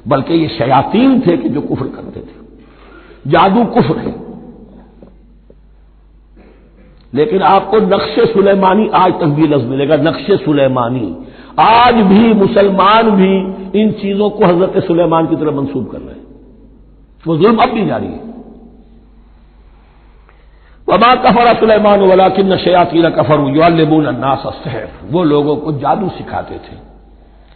بلکہ یہ شیاطین تھے کہ جو کفر کرتے تھے۔ جادو کفر ہے، لیکن آپ کو نقش سلیمانی آج تک بھی لفظ ملے گا، نقش سلیمانی۔ آج بھی مسلمان بھی ان چیزوں کو حضرت سلیمان کی طرف منسوب کر رہے ہیں، وہ ظلم اب بھی جاری ہے۔ وما کفر سلیمان ولکن الشیاطین کفروا یعلمون الناس السحر، وہ لوگوں کو جادو سکھاتے تھے۔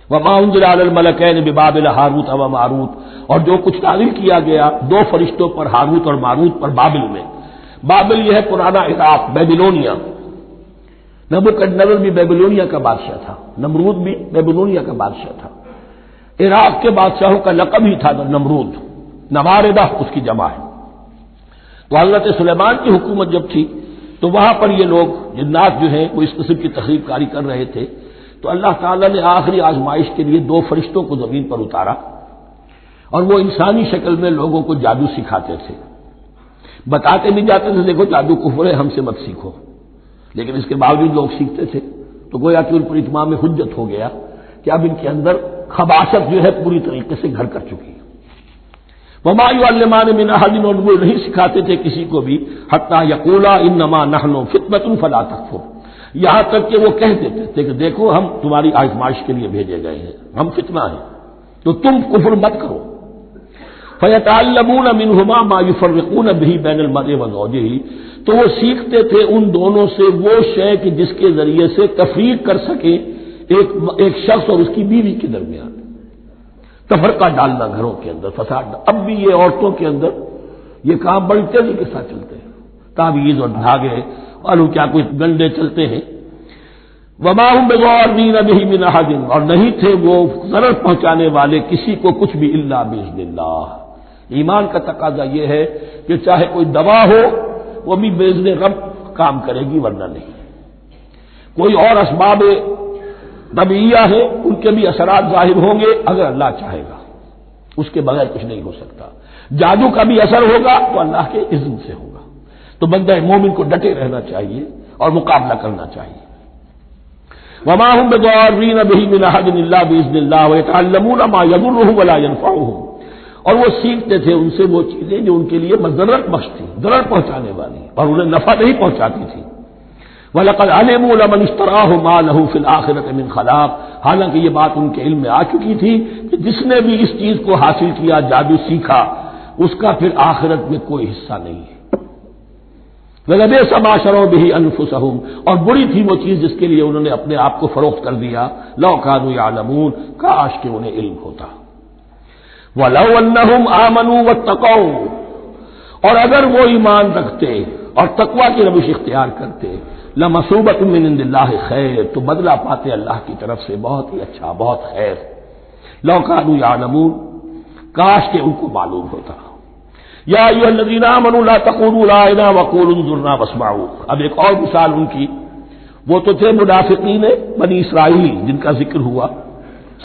وما انزل علی الملکین ببابل ہاروت و ماروت، اور جو کچھ نازل کیا گیا 2 فرشتوں پر، ہاروت اور ماروت پر، بابل میں۔ بابل یہ ہے پرانا عراق، بیبلونیا۔ نبوکدنضر بھی بیبلونیا کا بادشاہ تھا، نمرود بھی بیبلونیا کا بادشاہ تھا۔ عراق کے بادشاہوں کا لقب ہی تھا نمرود، نواردہ اس کی جمع ہے۔ تو حضرت سلیمان کی حکومت جب تھی تو وہاں پر یہ لوگ جنات جو ہیں وہ اس قسم کی تخریب کاری کر رہے تھے، تو اللہ تعالیٰ نے آخری آزمائش کے لیے 2 فرشتوں کو زمین پر اتارا، اور وہ انسانی شکل میں لوگوں کو جادو سکھاتے تھے، بتاتے بھی جاتے تھے دیکھو جادو کفر ہے، ہم سے مت سیکھو، لیکن اس کے باوجود لوگ سیکھتے تھے، تو گویا کہ ان پر اتمام حجت ہو گیا کہ اب ان کے اندر خباثت جو ہے پوری طریقے سے گھر کر چکی ہے۔ وما يعلمان من احد، اور وہ نہیں سکھاتے تھے کسی کو بھی، حتی یقولا انما نحن فتنۃ فلا تکفر، یہاں تک کہ وہ کہہ دیتے تھے کہ دیکھو ہم تمہاری آزمائش کے لیے بھیجے گئے ہیں، ہم فتنہ ہیں، تو تم کفر مت کرو۔ فیتعلمون منہما ما یفرقون به بین المرء وزوجہ، تو وہ سیکھتے تھے ان دونوں سے وہ شے کہ جس کے ذریعے سے تفریق کر سکے ایک شخص اور اس کی بیوی کے درمیان، تفرقہ ڈالنا گھروں کے اندر، فساد۔ اب بھی یہ عورتوں کے اندر یہ کام بڑی تیزی کے ساتھ چلتے ہیں، تعویذ اور دھاگے اور کیا کوئی گنڈے چلتے ہیں۔ وما هم بضارین بہ من احد، اور نہیں تھے وہ ضرر پہنچانے والے کسی کو کچھ بھی الا باذن اللہ۔ ایمان کا تقاضا یہ ہے کہ چاہے کوئی دوا ہو وہ بھی باذن رب کام کرے گی، ورنہ نہیں۔ کوئی اور اسباب طبیعیہ ہے، ان کے بھی اثرات ظاہر ہوں گے اگر اللہ چاہے گا، اس کے بغیر کچھ نہیں ہو سکتا۔ جادو کا بھی اثر ہوگا تو اللہ کے اذن سے ہوگا، تو بندہ مومن کو ڈٹے رہنا چاہیے اور مقابلہ کرنا چاہیے۔ وما هم بضارین بہ من احد الا باذن اللہ ویتعلمون ما یضرهم ولا ينفعهم، اور وہ سیکھتے تھے ان سے وہ چیزیں جو ان کے لیے مضرت بخش تھی، ضرر پہنچانے والی، اور انہیں نفع نہیں پہنچاتی تھی۔ وَلَقَدْ عَلِمُوا لَمَنِ اشْتَرَاهُ مَا لَهُ فِي الْآخِرَةِ مِنْ خَلَاقٍ، حالانکہ یہ بات ان کے علم میں آ چکی تھی کہ جس نے بھی اس چیز کو حاصل کیا، جادو سیکھا، اس کا پھر آخرت میں کوئی حصہ نہیں ہے۔ وَلَبِئْسَ مَا شَرَوْا بِهِ أَنفُسَهُمْ، اور بری تھی وہ چیز جس کے لیے انہوں نے اپنے آپ کو فروخت کر دیا، لَوْ كَانُوا يَعْلَمُونَ، کاش کہ انہیں علم ہوتا۔ وَلَوْ أَنَّهُمْ آمَنُوا وَاتَّقَوْا، اور اگر وہ ایمان رکھتے اور تقوی کی روش اختیار کرتے، لَمَثُوبَةٌ مِّنْ عِندِ اللَّهِ خَيْرٌ، تو بدلہ پاتے اللہ کی طرف سے بہت ہی اچھا، بہت خیر۔ لَوْ كَانُوا يَعْلَمُونَ، کاش کہ ان کو معلوم ہوتا۔ یا ایھا الذین آمنوا لا تقولوا راعنا وقولوا انظرنا واسمعوا، اب ایک اور مثال ان کی، وہ تو تھے منافقین بنی اسرائیل جن کا ذکر ہوا،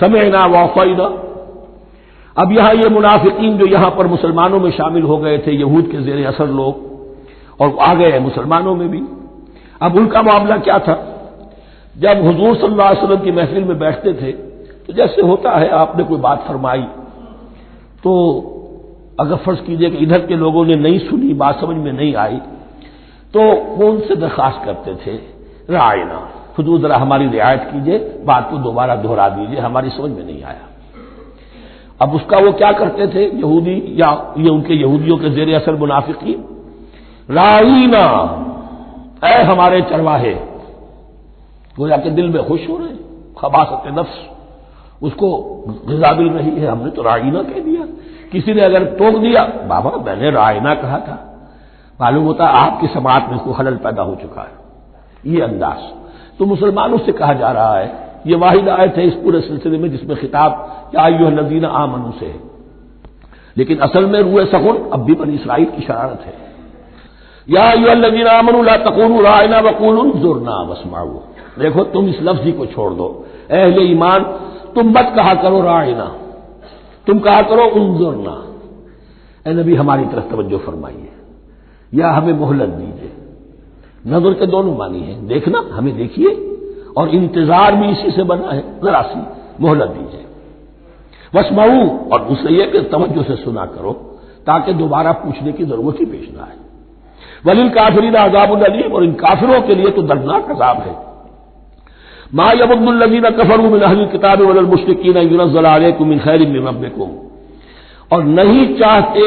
سمعنا واطعنا۔ اب یہاں یہ منافقین جو یہاں پر مسلمانوں میں شامل ہو گئے تھے، یہود کے زیر اثر لوگ، اور آ گئے ہیں مسلمانوں میں بھی، اب ان کا معاملہ کیا تھا؟ جب حضور صلی اللہ علیہ وسلم کی محفل میں بیٹھتے تھے تو جیسے ہوتا ہے آپ نے کوئی بات فرمائی تو اگر فرض کیجئے کہ ادھر کے لوگوں نے نہیں سنی، بات سمجھ میں نہیں آئی، تو وہ ان سے درخواست کرتے تھے رعاینا، حضور ذرا ہماری رعایت کیجئے، بات کو دوبارہ دہرا دیجئے، ہماری سمجھ میں نہیں آیا۔ اب اس کا وہ کیا کرتے تھے یہودی، یا یہ ان کے یہودیوں کے زیر اثر منافقین، رعاینا، اے ہمارے چرواہے، گویا کہ دل میں خوش ہو رہے ہیں، خباثت نفس اس کو غذا مل رہی ہے، ہم نے تو رعاینا کہہ دیا۔ کسی نے اگر ٹوک دیا، بابا میں نے رعاینا کہا تھا، معلوم ہوتا آپ کی سماعت میں کوئی خلل پیدا ہو چکا ہے، یہ انداز۔ تو مسلمانوں سے کہا جا رہا ہے، یہ واحد آیت ہے اس پورے سلسلے میں جس میں خطاب یا ایھا الذین آمنوا سے ہے، لیکن اصل میں روئے سخن اب بھی بنی اسرائیل کی شرارت ہے۔ یا ایھا الذین آمنوا لا تقولوا راعنا وقولوا انظرنا واسمعوا، دیکھو تم اس لفظ ہی کو چھوڑ دو، اے اہل ایمان تم مت کہا کرو راعنا، تم کہا کرو انظرنا، اے نبی ہماری طرف توجہ فرمائیے، یا ہمیں مہلت دیجیے۔ نظر کے دونوں معنی ہیں، دیکھنا ہمیں دیکھیے، اور انتظار بھی اسی سے بنا ہے، ذرا سی مہلت دیجیے۔ واسمعوا، اور دوسرے یہ کہ توجہ سے سنا کرو تاکہ دوبارہ پوچھنے کی ضرورت ہی پیش نہ آئے۔ وللکافرین عذاب الیم، اور ان کافروں کے لیے تو دردناک عذاب ہے۔ ما یود الذین کفروا من اہل الکتاب ولا المشرکین ان ینزل علیکم من خیر من ربکم، اور نہیں چاہتے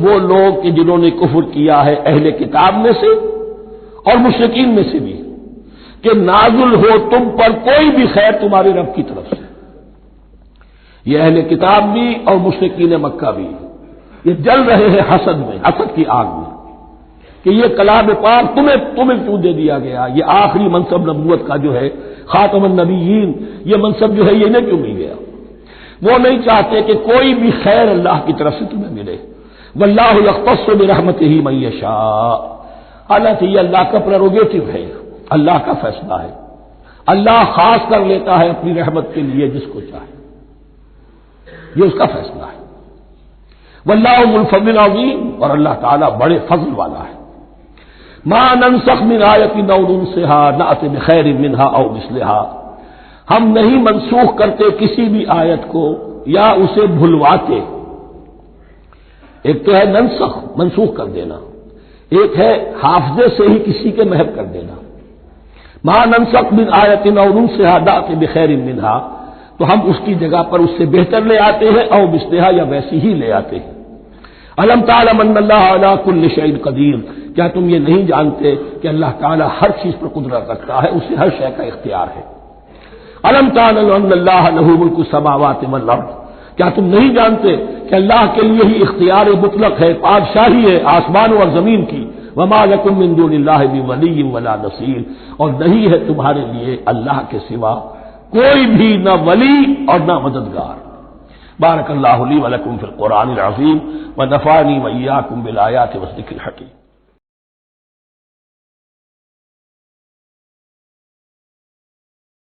وہ لوگ کہ جنہوں نے کفر کیا ہے اہل کتاب میں سے اور مشرکین میں سے بھی، کہ نازل ہو تم پر کوئی بھی خیر تمہارے رب کی طرف سے۔ یہ اہل کتاب بھی اور مشرکین مکہ بھی یہ جل رہے ہیں حسد میں، حسد کی آگ میں، کہ یہ کلام پاک تمہیں کیوں دے دیا گیا، یہ آخری منصب نبوت کا جو ہے خاتم النبیین، یہ منصب جو ہے یہ انہیں کیوں مل گیا؟ وہ نہیں چاہتے کہ کوئی بھی خیر اللہ کی طرف سے تمہیں ملے۔ واللہ یختص برحمتہ من یشاء، حالانکہ یہ اللہ کا پریروگیٹو ہے، اللہ کا فیصلہ ہے، اللہ خاص کر لیتا ہے اپنی رحمت کے لیے جس کو چاہے، یہ اس کا فیصلہ ہے۔ واللہ ذو الفضل العظیم، اور اللہ تعالیٰ بڑے فضل والا ہے۔ ما ننسخ من آیۃ او ننسها نأت بخیر منها او مثلها، ہم نہیں منسوخ کرتے کسی بھی آیت کو یا اسے بھلواتے۔ ایک تو ہے ننسخ، منسوخ کر دینا، ایک ہے حافظے سے ہی کسی کے محو کر دینا۔ ما ننسخ من آیۃ او ننسها نأت بخیر منها، تو ہم اس کی جگہ پر اس سے بہتر لے آتے ہیں، او مثلها یا ویسی ہی لے آتے ہیں۔ الم تعلم ان اللہ علی کل شیء قدیر، کیا تم یہ نہیں جانتے کہ اللہ تعالیٰ ہر چیز پر قدرت رکھتا ہے، اسے ہر شے کا اختیار ہے۔ الم تعلم ان اللہ لہ ملک السماوات والارض، کیا تم نہیں جانتے کہ اللہ کے لیے ہی اختیار مطلق ہے، بادشاہی ہے آسمانوں اور زمین کی۔ وما لکم من دون اللہ من ولی ولا نصیر، اور نہیں ہے تمہارے لیے اللہ کے سوا کوئی بھی نہ ولی اور نہ مددگار۔ بارک اللہ لی ولکم فی القرآن العظیم ونفعنی وإیاکم بالآیات والذکر الحکیم۔